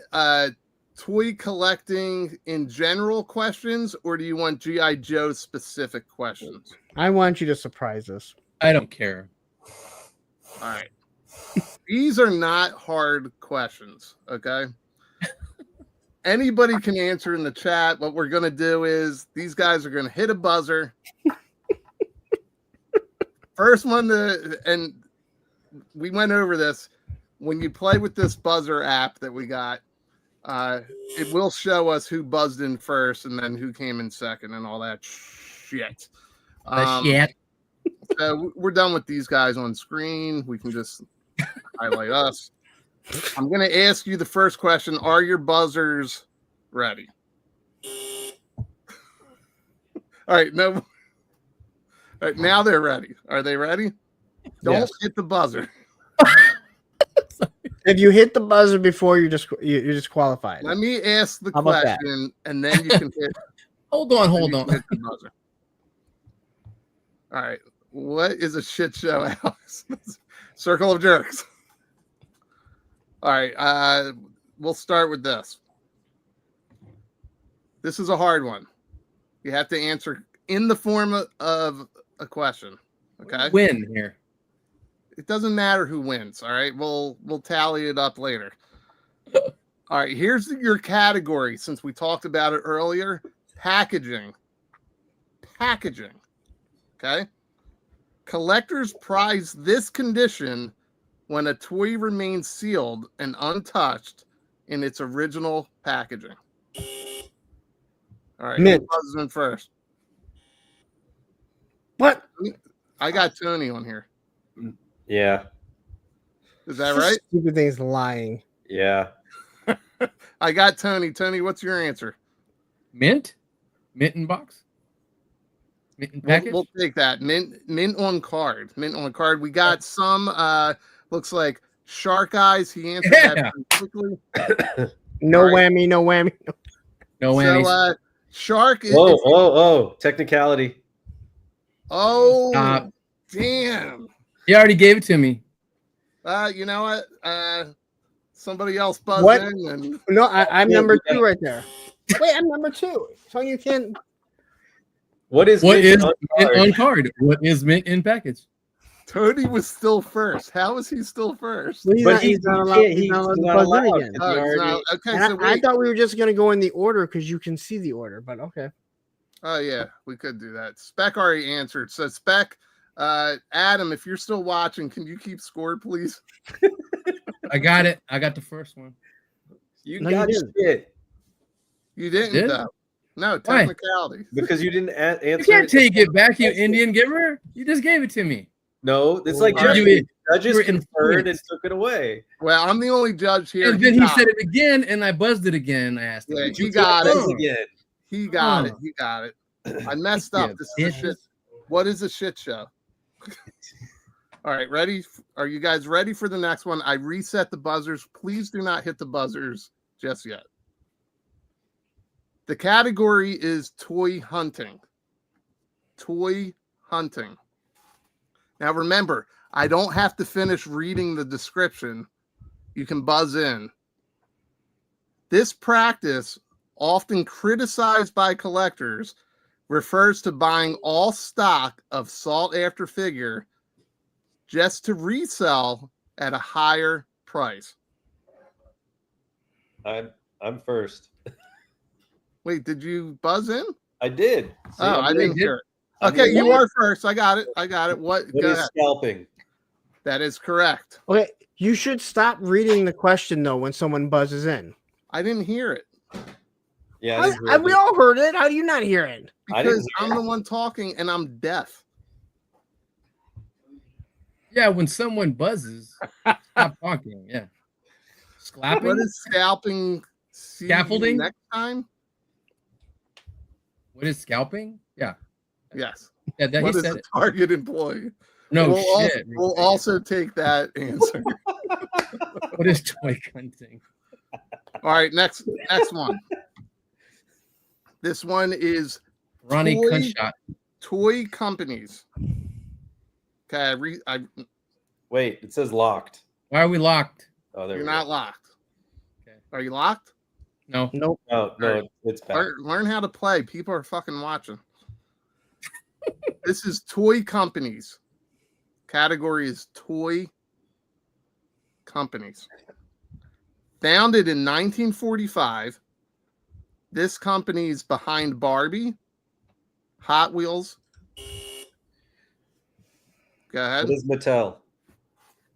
toy collecting in general questions, or do you want G.I. Joe specific questions? I want you to surprise us. I don't care. All right. These are not hard questions, okay? Anybody can answer in the chat. What we're going to do is these guys are going to hit a buzzer. First one and we went over this. When you play with this buzzer app that we got, it will show us who buzzed in first and then who came in second and all that shit. So we're done with these guys on screen. We can just highlight us. I'm going to ask you the first question. Are your buzzers ready? All right. No. All right. Now they're ready. Are they ready? Don't hit the buzzer. If you hit the buzzer before, you're disqualified. Let me ask the question, and then you can hit. Hold on. Hit the buzzer. All right. What is a shit show, Alex? Circle of Jerks. All right. We'll start with this. This is a hard one. You have to answer in the form of a question. Okay. Win here. It doesn't matter who wins. All right. We'll tally it up later. All right. Here's your category. Since we talked about it earlier, packaging. Okay. Collectors prize this condition when a toy remains sealed and untouched in its original packaging. All right. Who buzzes in first? What? I got Tony on here. Yeah. Is that right? Stupid thing's lying. Yeah. I got Tony. Tony, what's your answer? Mint in box. Mint in package. We'll take that. Mint on card. We got some. Looks like Shark Eyes. He answered that pretty quickly. No right. whammy. No whammies. So Shark. Whoa! Technicality. Oh, Stop. Damn. He already gave it to me. You know what? Somebody else buzzed in. And... No, I'm number 2 right there. Wait, I'm number 2. So you can't. What is mint on card? What is mint in package? Tony was still first. How is he still first? Well, he's not allowed to buzz in again. Okay, so I thought we were just going to go in the order because you can see the order, but okay. Oh, yeah, we could do that. Spec already answered. So, Spec, Adam, if you're still watching, can you keep score, please? I got it. I got the first one. You got shit. You didn't, though. No, technicality. Because you didn't answer. You can't take it back, you Indian giver. You just gave it to me. No, it's like judges conferred and took it away. Well, I'm the only judge here. And then he said it again, and I buzzed it again. I asked him. He got it again. He got it. I messed up. This is a shit. What is a shit show? All right, ready? Are you guys ready for the next one? I reset the buzzers. Please do not hit the buzzers just yet. The category is toy hunting. Toy hunting. Now remember, I don't have to finish reading the description. You can buzz in. This practice, often criticized by collectors, refers to buying all stock of sought-after figure just to resell at a higher price. I'm first. Wait, did you buzz in? I did. I didn't hear it. Okay, you are first. I got it. What is scalping? That is correct. Okay, you should stop reading the question though when someone buzzes in. I didn't hear it. Yeah, we all heard it. How do you not hear it? Because I'm the one talking and I'm deaf. Yeah, when someone buzzes, stop talking. Yeah. Sclapping? What is scalping? Scaffolding? Next time? What is scalping? Yeah. Yes. Yeah, what is a target employee? No shit. We'll also take that answer. What is toy hunting? All right, next one. This one is Ronnie Cunshot. toy companies. Okay, Wait, it says locked. Why are we locked? Oh, there you're we not go. locked. Okay. Are you locked? No. Nope. Oh, no, Alright. it's back. Learn how to play. People are fucking watching. This is toy companies. Category is toy companies. Founded in 1945, this company is behind Barbie, Hot Wheels. Go ahead. It is Mattel.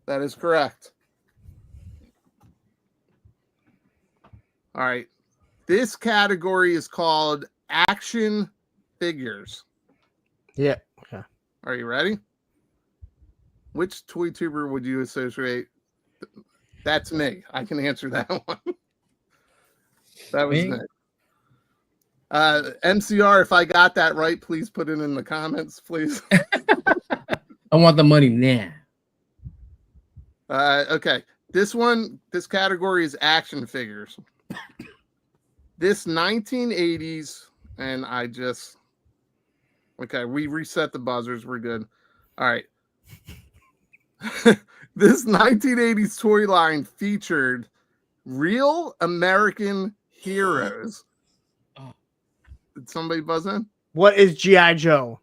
That is correct. All right. This category is called action figures. Yeah. Okay. Are you ready? Which toy tuber would you associate? That's me. I can answer that one. That was me. MCR, if I got that right, please put it in the comments, please. I want the money now. Okay. This category is action figures. This 1980s, and we reset the buzzers. We're good. All right. This 1980s toy line featured real American heroes. Oh. Did somebody buzz in? What is G.I. Joe?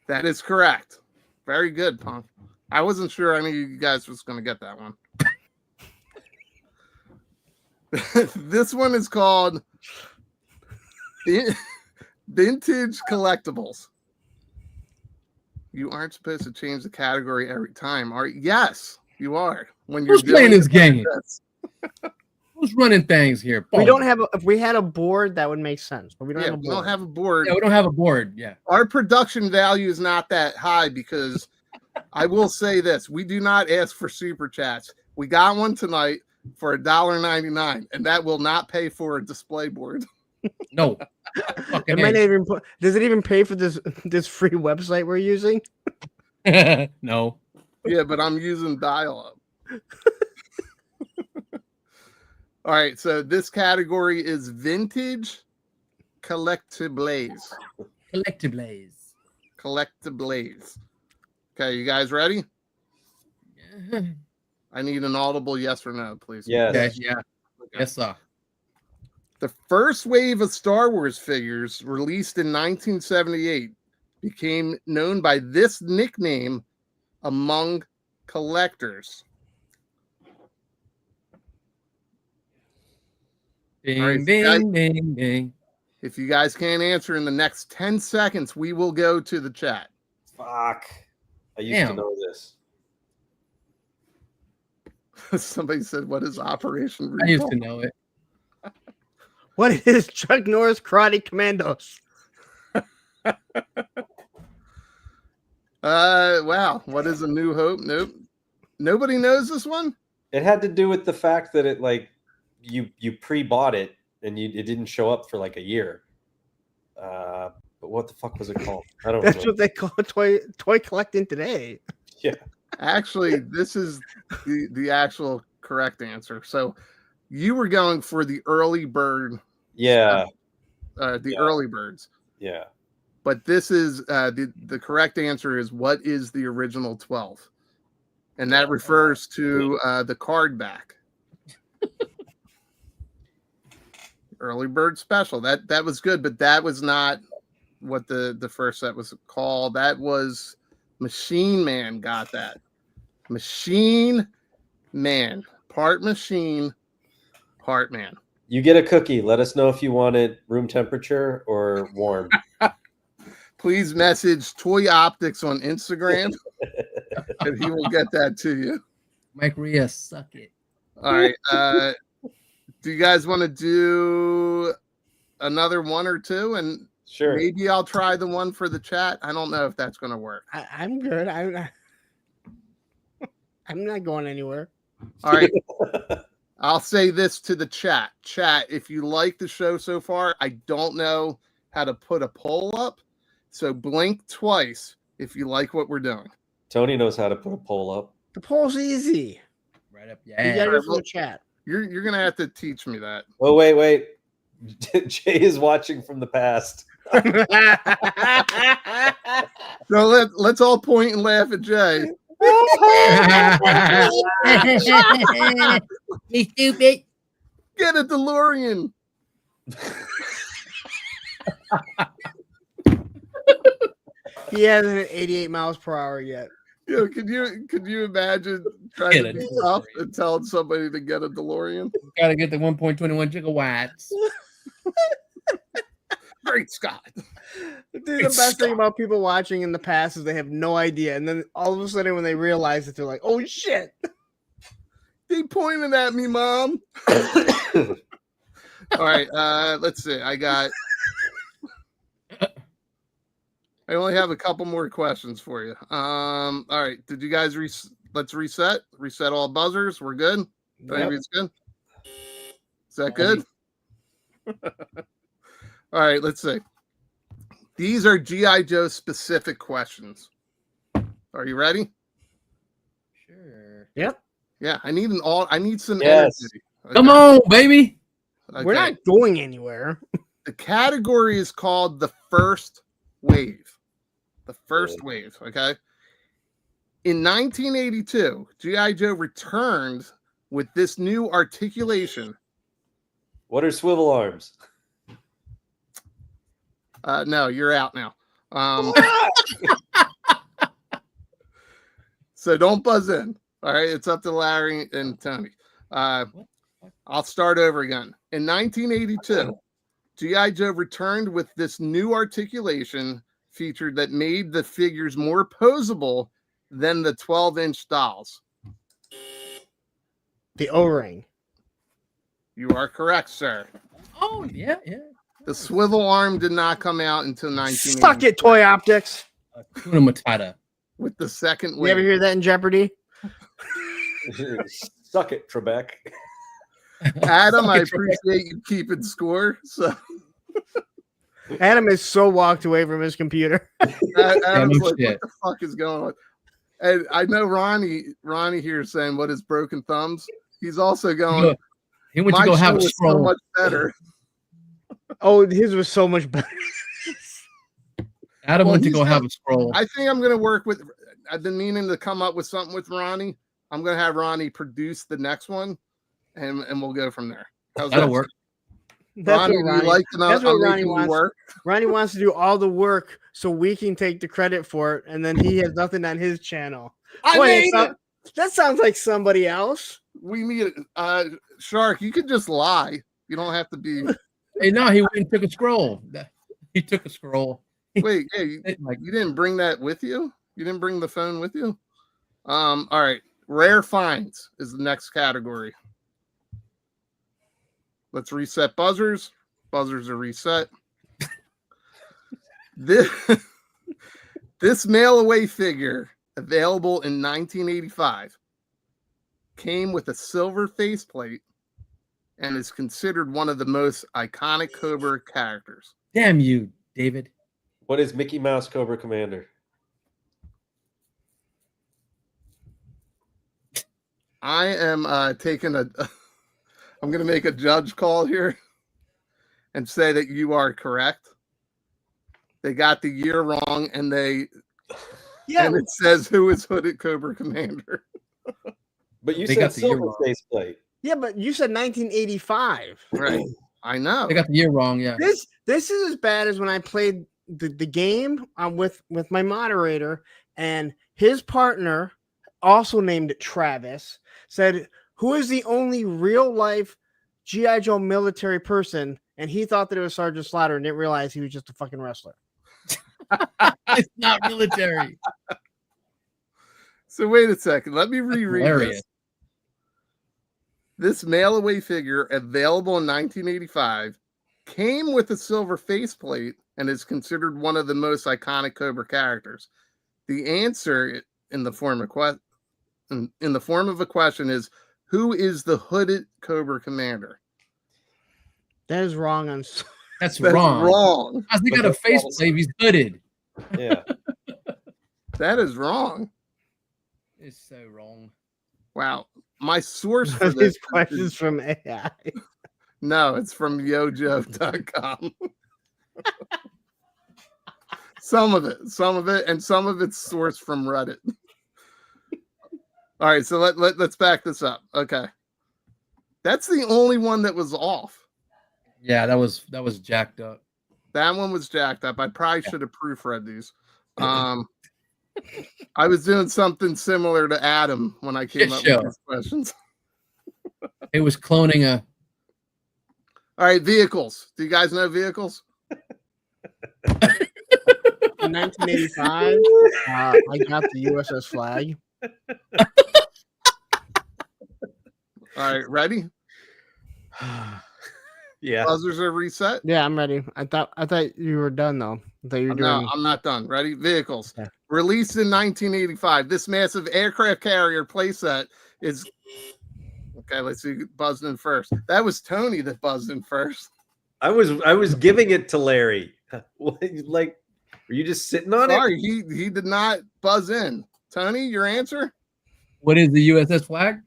That is correct. Very good, Punk. I wasn't sure any of you guys was going to get that one. This one is called Vintage Collectibles. You aren't supposed to change the category every time, are you? Yes, you are. When you're Who's playing this game? This. Who's running things here? We don't have. If we had a board, that would make sense. But we don't have a board. We don't have a board. Yeah, we don't have a board. Yeah. Our production value is not that high because I will say this: we do not ask for super chats. We got one tonight for $1.99, and that will not pay for a display board. No. It might not even does it even pay for this free website we're using? No. Yeah, but I'm using dial-up. All right, so this category is vintage collectibles. Collectibles. Okay, you guys ready? Yeah. I need an audible yes or no, please. Yes. Okay, yeah. Okay. Yes, sir. The first wave of Star Wars figures released in 1978 became known by this nickname among collectors. Ding, All right, ding, ding, ding. If you guys can't answer in the next 10 seconds, we will go to the chat. Fuck. I used to know this. Somebody said, what is Operation Recall? I used to know it. What is Chuck Norris Karate Commandos? Wow. What is A New Hope? Nope. Nobody knows this one? It had to do with the fact that it you pre-bought it and it didn't show up for like a year. But what the fuck was it called? I don't know. That's what they call toy collecting today. Yeah. Actually, this is the actual correct answer. So you were going for the early bird. Yeah. Early birds. Yeah. But this is the correct answer is what is the original 12? And that refers to the card back. Early bird special. That was good, but that was not what the first set was called. That was Machine Man got that. Machine Man. Part machine, part man. You get a cookie. Let us know if you want it room temperature or warm. Please message Toy Optics on Instagram and he will get that to you. Mike Rhea, suck it. All right. Do you guys want to do another one or two? And sure. Maybe I'll try the one for the chat. I don't know if that's going to work. I'm good. I'm not going anywhere. All right. I'll say this to the chat. Chat, if you like the show so far, I don't know how to put a poll up. So blink twice if you like what we're doing. Tony knows how to put a poll up. The poll's easy. Right up. You Yeah. gotta go from the chat. You're going to have to teach me that. Oh, wait. Jay is watching from the past. So let's all point and laugh at Jay. He's stupid. Get a DeLorean. He hasn't hit 88 miles per hour yet. Yo, could you imagine trying Get to a be tough DeLorean. and telling somebody to get a DeLorean? Gotta get the 1.21 gigawatts. Great Scott. Dude, the best thing about people watching in the past is they have no idea, and then all of a sudden when they realize it, they're like, "Oh shit!" They pointed at me, Mom. All right, let's see. I only have a couple more questions for you. All right, did you guys let's reset all buzzers? We're good. Everything's good. Is that good? All right, let's see. These are G.I. Joe specific questions. Are you ready? Sure. Yep. Yeah, I need some Yes. energy. Okay. Come on, baby. We're Okay. not going anywhere. The category is called the first wave. The first wave, okay? In 1982, G.I. Joe returned with this new articulation. What are swivel arms? No, you're out now. So don't buzz in. All right, it's up to Larry and Tony. I'll start over again. In 1982, G.I. Joe returned with this new articulation feature that made the figures more posable than the 12-inch dolls. The O-ring. You are correct, sir. Oh, yeah, yeah. The swivel arm did not come out until 1980 Suck it, Toy Optics. Tuna Matata. with the second You ever wave. hear that in Jeopardy? Suck it, Trebek. Adam, I Suck it, Trebek. appreciate you keeping score. So Adam is so walked away from his computer. Adam's no like, shit. what the fuck is going on? And I know Ronnie here is saying, what is broken thumbs? He's also going, He went to my go show have a was so scroll. much better. Oh, his was so much better. Adam Well, went to he's go got- have a scroll. I think I'm going to work with, I've been meaning to come up with something with Ronnie. I'm going to have Ronnie produce the next one and we'll go from there. How's That'll that? work. That's Ronnie, what do Ronnie, you like to know that's what I'm Ronnie making you wants. work? Ronnie wants to do all the work so we can take the credit for it, and then he has nothing on his channel. Boy, that sounds like somebody else. We meet Shark, you could just lie. You don't have to be Hey, no, he went and took a scroll. He took a scroll. wait, yeah, you Like, didn't bring that with you? You didn't bring the phone with you? All right. Rare finds is the next category. Let's reset buzzers. Buzzers are reset. This mail away figure, available in 1985, came with a silver faceplate and is considered one of the most iconic Cobra characters. damn you, David. What is Mickey Mouse Cobra Commander? I am taking a I'm going to make a judge call here and say that you are correct. They got the year wrong, and and it says who is Hooded Cobra Commander. But you They said got the year silver wrong. faceplate. Yeah, but you said 1985. Right. I know. They got the year wrong, yeah. This is as bad as when I played the game with my moderator, and his partner, also named Travis, said, "Who is the only real life G.I. Joe military person?" And he thought that it was Sergeant Slaughter and didn't realize he was just a fucking wrestler. It's not military. So wait a second. Let me reread Hilarious. this. This mail away figure, available in 1985, came with a silver faceplate and is considered one of the most iconic Cobra characters. The answer in the form of a question is, who is the Hooded Cobra Commander? That is wrong on. That's That's wrong. wrong. They got a faceplate. He's hooded. Yeah. That is wrong. It's so wrong. Wow. My source for These this questions from AI. no, it's from yojo.com. Some of it, and some of it's sourced from Reddit. All right, so let's back this up. Okay, that's the only one that was off. Yeah, that was jacked up. That one was jacked up. I probably should have proofread these. I was doing something similar to Adam when I came up with these questions. It was cloning a. All right, vehicles. Do you guys know vehicles? In 1985, I got the USS Flag. All right, ready? Yeah. Buzzers are reset. Yeah, I'm ready. I thought you were done though. I thought you were doing. No, I'm not done. Ready? Vehicles. Okay. Released in 1985. This massive aircraft carrier playset is. Okay, let's see. Buzzed in first. That was Tony that buzzed in first. I was giving it to Larry. Like, were you just sitting on Sorry, it? he did not buzz in. Tony, your answer? What is the USS Flag?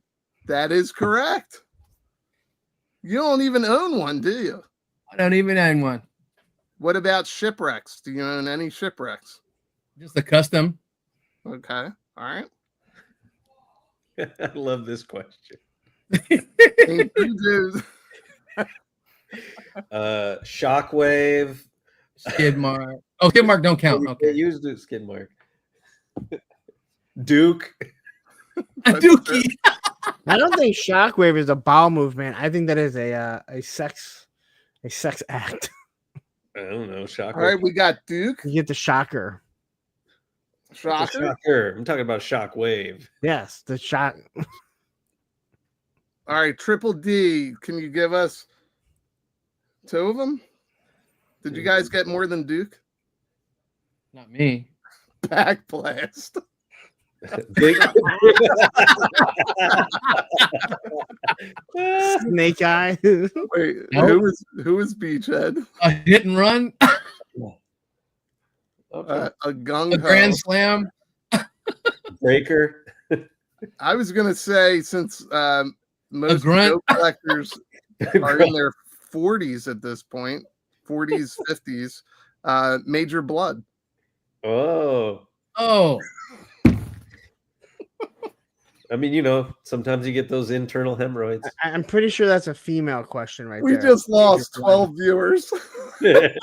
That is correct. You don't even own one, do you? I don't even own one. What about shipwrecks? Do you own any shipwrecks? Just a custom. Okay. All right. I love this question. You do. Shockwave. Skid mark. Oh, skid mark don't count. Okay. Use the skid mark. Duke. A dookie. I don't think Shockwave is a bowel movement. I think that is a sex act. I don't know. Shockwave. All right, we got Duke. You get the shocker. Shocker. Shocker. I'm talking about Shockwave. Yes, the shock. All right, Triple D. Can you give us two of them? Did you guys get more than Duke? Not me. Back blast. Big. Snake eye. Wait, Nope. who was Beachhead? A hit and run. Okay. A gung A grand slam. Breaker. I was gonna say since most grunt. joke collectors are in their 40s at this point, 40s, 50s, Major Blood. Oh. Oh. I mean, you know, sometimes you get those internal hemorrhoids. I'm pretty sure that's a female question right We there. just lost 12 viewers. Where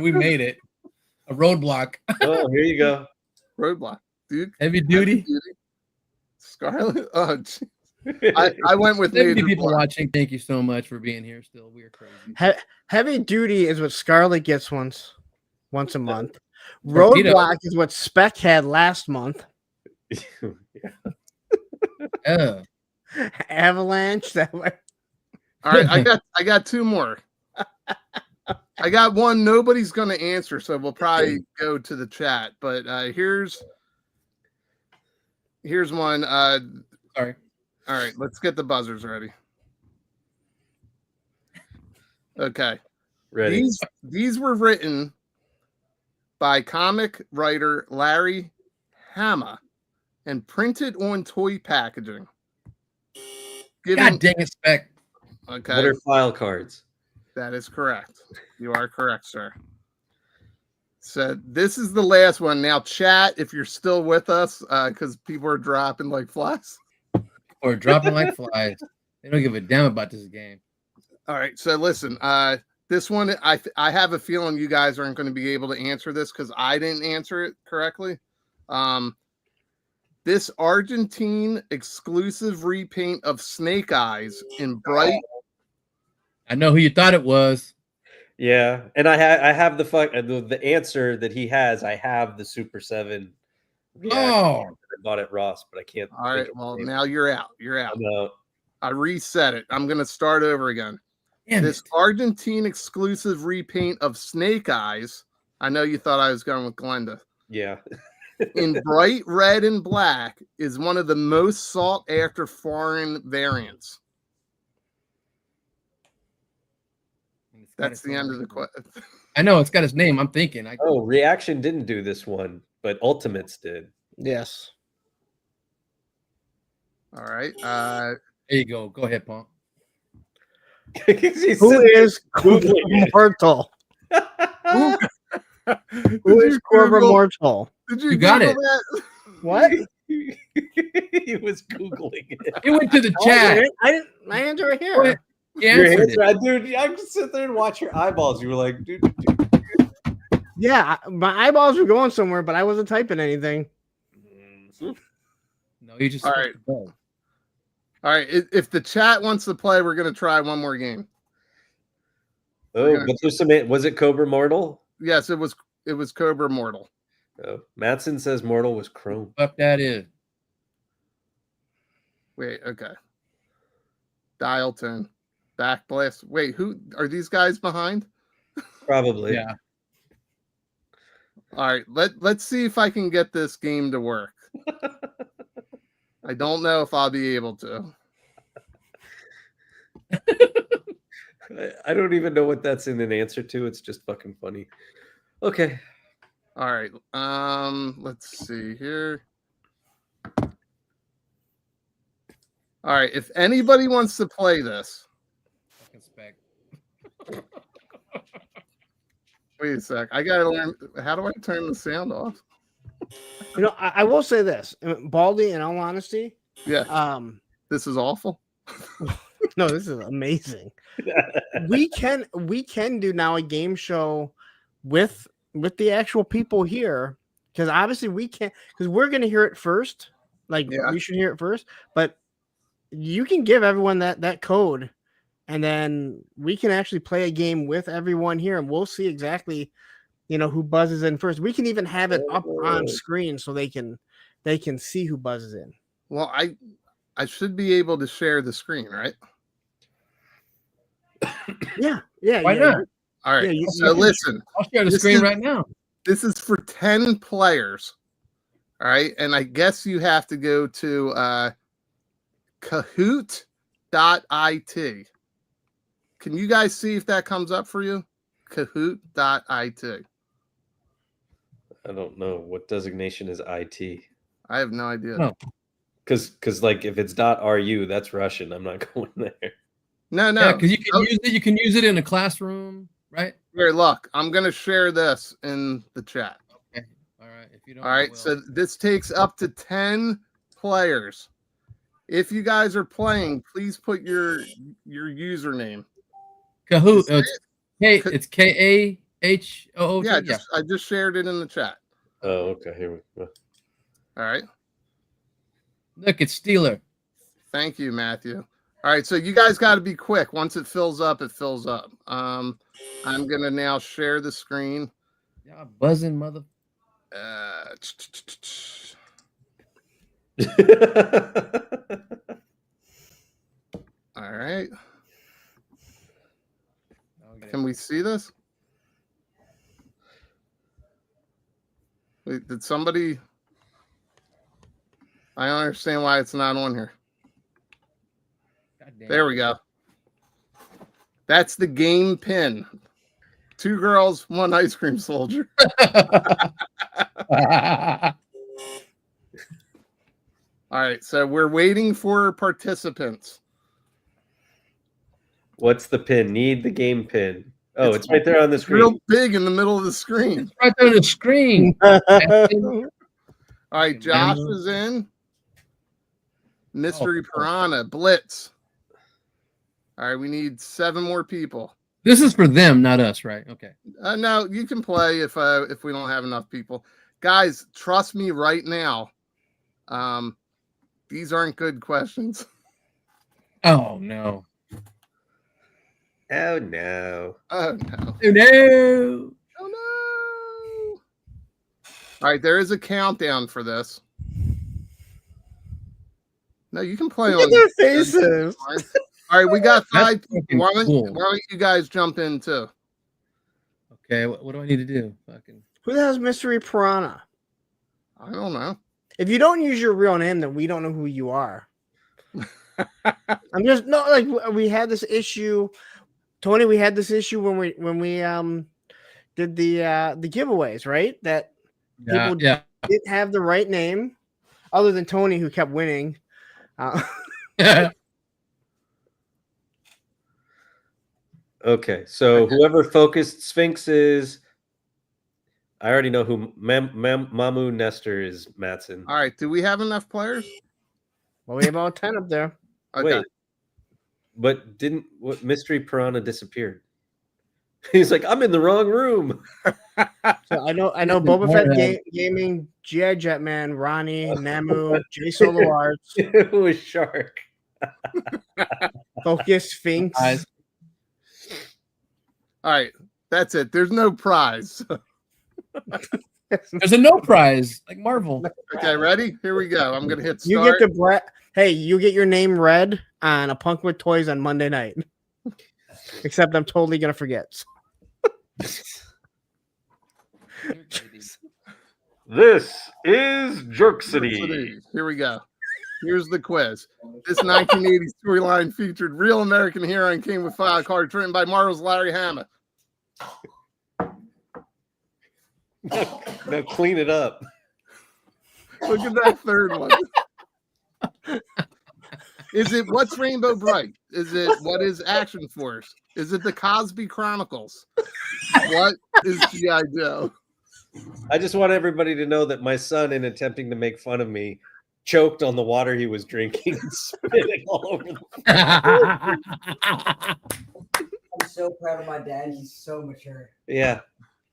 we made it. A roadblock. Oh, here you go. Roadblock. Dude. Heavy duty. Scarlet. Oh, geez. I went with 50 Major people Blood. watching. Thank you so much for being here. Still, we're crazy. Heavy duty is what Scarlet gets once a month. Torpedo. Roadblock is what Spec had last month. Yeah. Avalanche that way. All right, I got two more. I got one nobody's going to answer, so we'll probably go to the chat. But here's one. Sorry. All right, let's get the buzzers ready. Okay. Ready. These were written by comic writer Larry Hama and printed on toy packaging. God dang it, Spec. Okay. What are file cards? That is correct. You are correct, sir. So this is the last one. Now, chat, if you're still with us, because people are dropping like flies. Or dropping like flies. They don't give a damn about this game. All right. So listen, this one, I have a feeling you guys aren't going to be able to answer this because I didn't answer it correctly. This Argentine exclusive repaint of Snake Eyes in bright. I know who you thought it was. Yeah, and I have the answer that he has. I have the Super 7. Oh, I bought at Ross, but I can't. All right. Well, now you're out. You're out. No. I reset it. I'm going to start over again. damn This it. Argentine exclusive repaint of Snake Eyes. I know you thought I was going with Glenda. Yeah. In bright red and black is one of the most sought after foreign variants. That's the end of the question. I know it's got his name. I'm thinking. Oh, Reaction didn't do this one, but Ultimates did. Yes. All right. There you go. Go ahead, Paul. Who is Googling it. Immortal? Who is Corber Mortal? Did you You got Google it. that? What? He was Googling it. It went to the chat. I didn't. My hands are right Go ahead. here. You Your answered hands it. are, dude, I could sit there and watch your eyeballs. You were like, dude. Yeah, my eyeballs were going somewhere, but I wasn't typing anything. No, you just All right. All right. If the chat wants to play, we're gonna try one more game. Oh, but there's some. Was it Cobra Mortal? Yes, it was Cobra Mortal. Oh, Matson says Mortal was Chrome. fuck that is. Wait, okay. Dial tone. Backblast. Wait, who are these guys behind? Probably. Yeah. All right, let's see if I can get this game to work. I don't know if I'll be able to. I don't even know what that's in an answer to. It's just fucking funny. Okay. All right. Let's see here. All right, if anybody wants to play this. Fucking spec. Wait a sec. I gotta learn. How do I turn the sound off? You know, I will say this, Baldy. In all honesty, Yeah. This is awful. no, this is amazing. we can do now a game show with the actual people here, because obviously we can't, because we're gonna hear it first. Like we should hear it first, but you can give everyone that code, and then we can actually play a game with everyone here, and we'll see exactly, who buzzes in first. We can even have it up on screen so they can see who buzzes in. Well, I should be able to share the screen, right? Yeah. Why not? All right. Yeah, so listen. I'll share the screen right now. This is for 10 players. All right. And I guess you have to go to Kahoot.it. Can you guys see if that comes up for you? Kahoot.it. I don't know. What designation is IT? I have no idea. No. Because like if it's .ru, that's Russian. I'm not going there. No. Yeah, because you can use it. You can use it in a classroom, right? Here, look, I'm gonna share this in the chat. Okay. All right. If you don't. All right. So this takes up to 10 players. If you guys are playing, please put your username. Kahoot. It's KAHOOT. Yeah, I just shared it in the chat. Oh, okay. Here we go. All right. Look, it's Steeler. Thank you, Matthew. All right, so you guys got to be quick. Once it fills up, it fills up. I'm gonna now share the screen. Y'all buzzing, mother. All right. Can we see this? Wait, did somebody? I don't understand why it's not on here. There we go. That's the game pin. 2 girls, 1 ice cream soldier. All right, so we're waiting for participants. What's the pin? Need the game pin. Oh, it's right there on the screen. Real big in the middle of the screen. Right there on the screen. All right, Josh is in. Mystery Piranha, Blitz. All right, we need 7 more people. This is for them, not us, right? Okay. No, you can play if we don't have enough people. Guys, trust me right now. These aren't good questions. Oh no. Oh no. Oh no. Oh no. Oh no. All right, there is a countdown for this. No, you can play Look on at their faces. All right, we got 5 people. fucking Why cool. don't you guys jump in too? Okay, what do I need to do? Fucking. Who the hell's Mystery Piranha? I don't know. If you don't use your real name, then we don't know who you are. I'm just like we had this issue, Tony. We had this issue when we did the giveaways, right? That people didn't have the right name, other than Tony, who kept winning. Okay, so whoever focused Sphinx is, I already know who Mamu Nestor is. Matson. All right. Do we have enough players? Well, we have about 10 up there. Okay. Wait, but what Mystery Piranha disappeared? He's like, I'm in the wrong room. So I know Boba Fett Gaming, G.I. Jetman, Ronnie, Namu, J Solo Arts. It was Shark. Focus, Sphinx. All right. That's it. There's no prize. There's a no prize, like Marvel. Okay, ready? Here we go. I'm gonna hit start. You get the Hey, you get your name read on a Punk with Toys on Monday night. Except I'm totally gonna forget. This is JERKZODY. Here we go. Here's the quiz. This 1980s storyline featured real American hero and came with 5 cards written by Marvel's Larry Hama. Now clean it up. Look at that third one. Is it What's Rainbow Bright? Is it What is Action Force? Is it the Cosby Chronicles? What is G.I. Joe? I just want everybody to know that my son, in attempting to make fun of me, choked on the water he was drinking and spit it all over the I'm so proud of my dad. He's so mature. Yeah.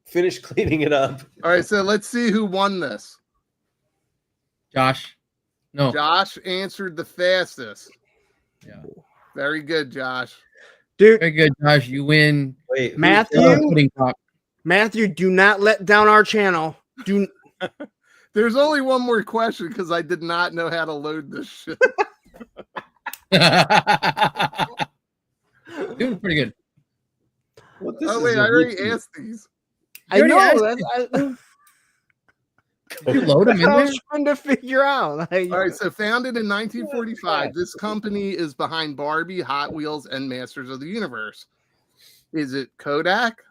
Finish cleaning it up. All right, so let's see who won this. Josh. No. Josh answered the fastest. Yeah. Very good, Josh. Dude, Very good, Josh. You win. Wait, Matthew, do not let down our channel. There's only one more question because I did not know how to load this shit. Doing pretty good. Oh, wait, I already asked these. I know. You load them in I there? was trying to figure out. All right, so founded in 1945, this company is behind Barbie, Hot Wheels, and Masters of the Universe. Is it Kodak?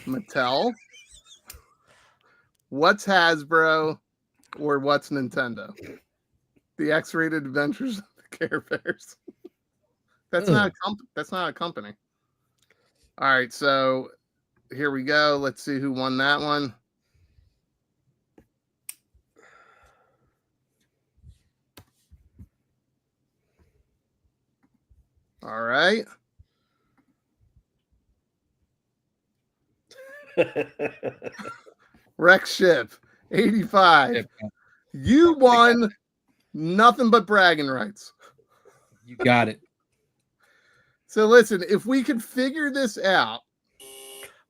Mattel? What's Hasbro? Or what's Nintendo? The X-rated Adventures of the Care Bears. That's not a company. All right, so here we go. Let's see who won that one. All right. Rex Ship, 85. You won nothing but bragging rights. You got it. So listen, if we could figure this out.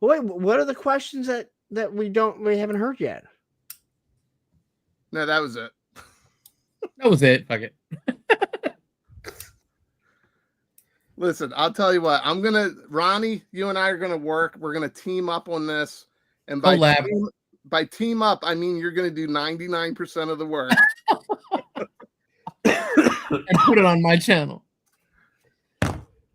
Wait, what are the questions that we haven't heard yet? No, that was it. That was it. Fuck it. Listen, I'll tell you what. Ronnie, you and I are gonna work. We're gonna team up on this, and by team up, I mean you're gonna do 99% of the work. And put it on my channel.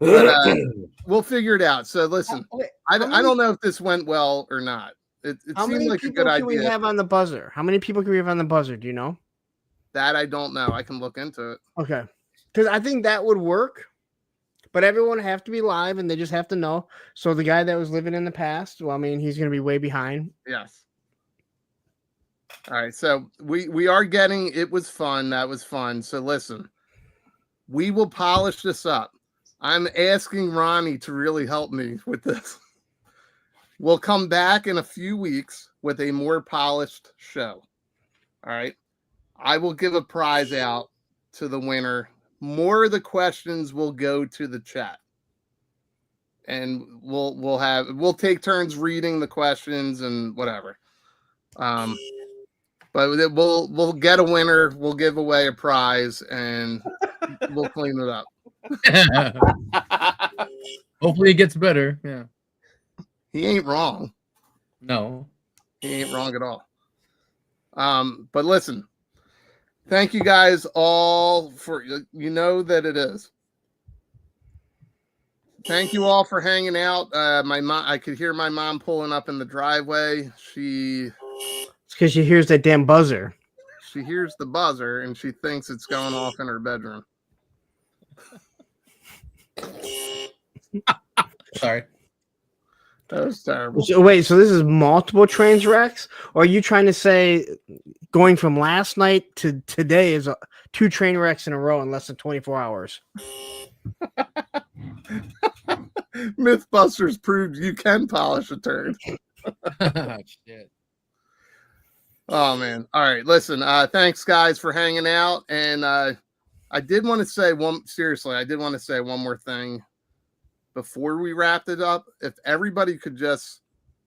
But, we'll figure it out. So listen, I don't know if this went well or not. It seemed like a good idea. How many people can we have on the buzzer? How many people can we have on the buzzer? Do you know? That I don't know. I can look into it. Okay, because I think that would work. But everyone have to be live, and they just have to know. So the guy that was living in the past, well, I mean, he's going to be way behind. Yes. All right. So we are getting. It was fun. That was fun. So listen, we will polish this up. I'm asking Ronnie to really help me with this. We'll come back in a few weeks with a more polished show. All right. I will give a prize out to the winner. More of the questions will go to the chat, and we'll take turns reading the questions and whatever. But we'll get a winner. We'll give away a prize, and we'll clean it up. Hopefully it gets better. Yeah. He ain't wrong. No. He ain't wrong at all. But listen. Thank you guys all for, you know that it is. Thank you all for hanging out. My mom, I could hear my mom pulling up in the driveway. It's because she hears that damn buzzer. She hears the buzzer and she thinks it's going off in her bedroom. Sorry. That was terrible. So, wait, so this is multiple trains wrecks? Or are you trying to say going from last night to today is 2 train wrecks in a row in less than 24 hours? Mythbusters proved you can polish a turd. Shit. Oh man. All right. Listen, thanks guys for hanging out. And I did want to say I did want to say one more thing before we wrapped it up. If everybody could just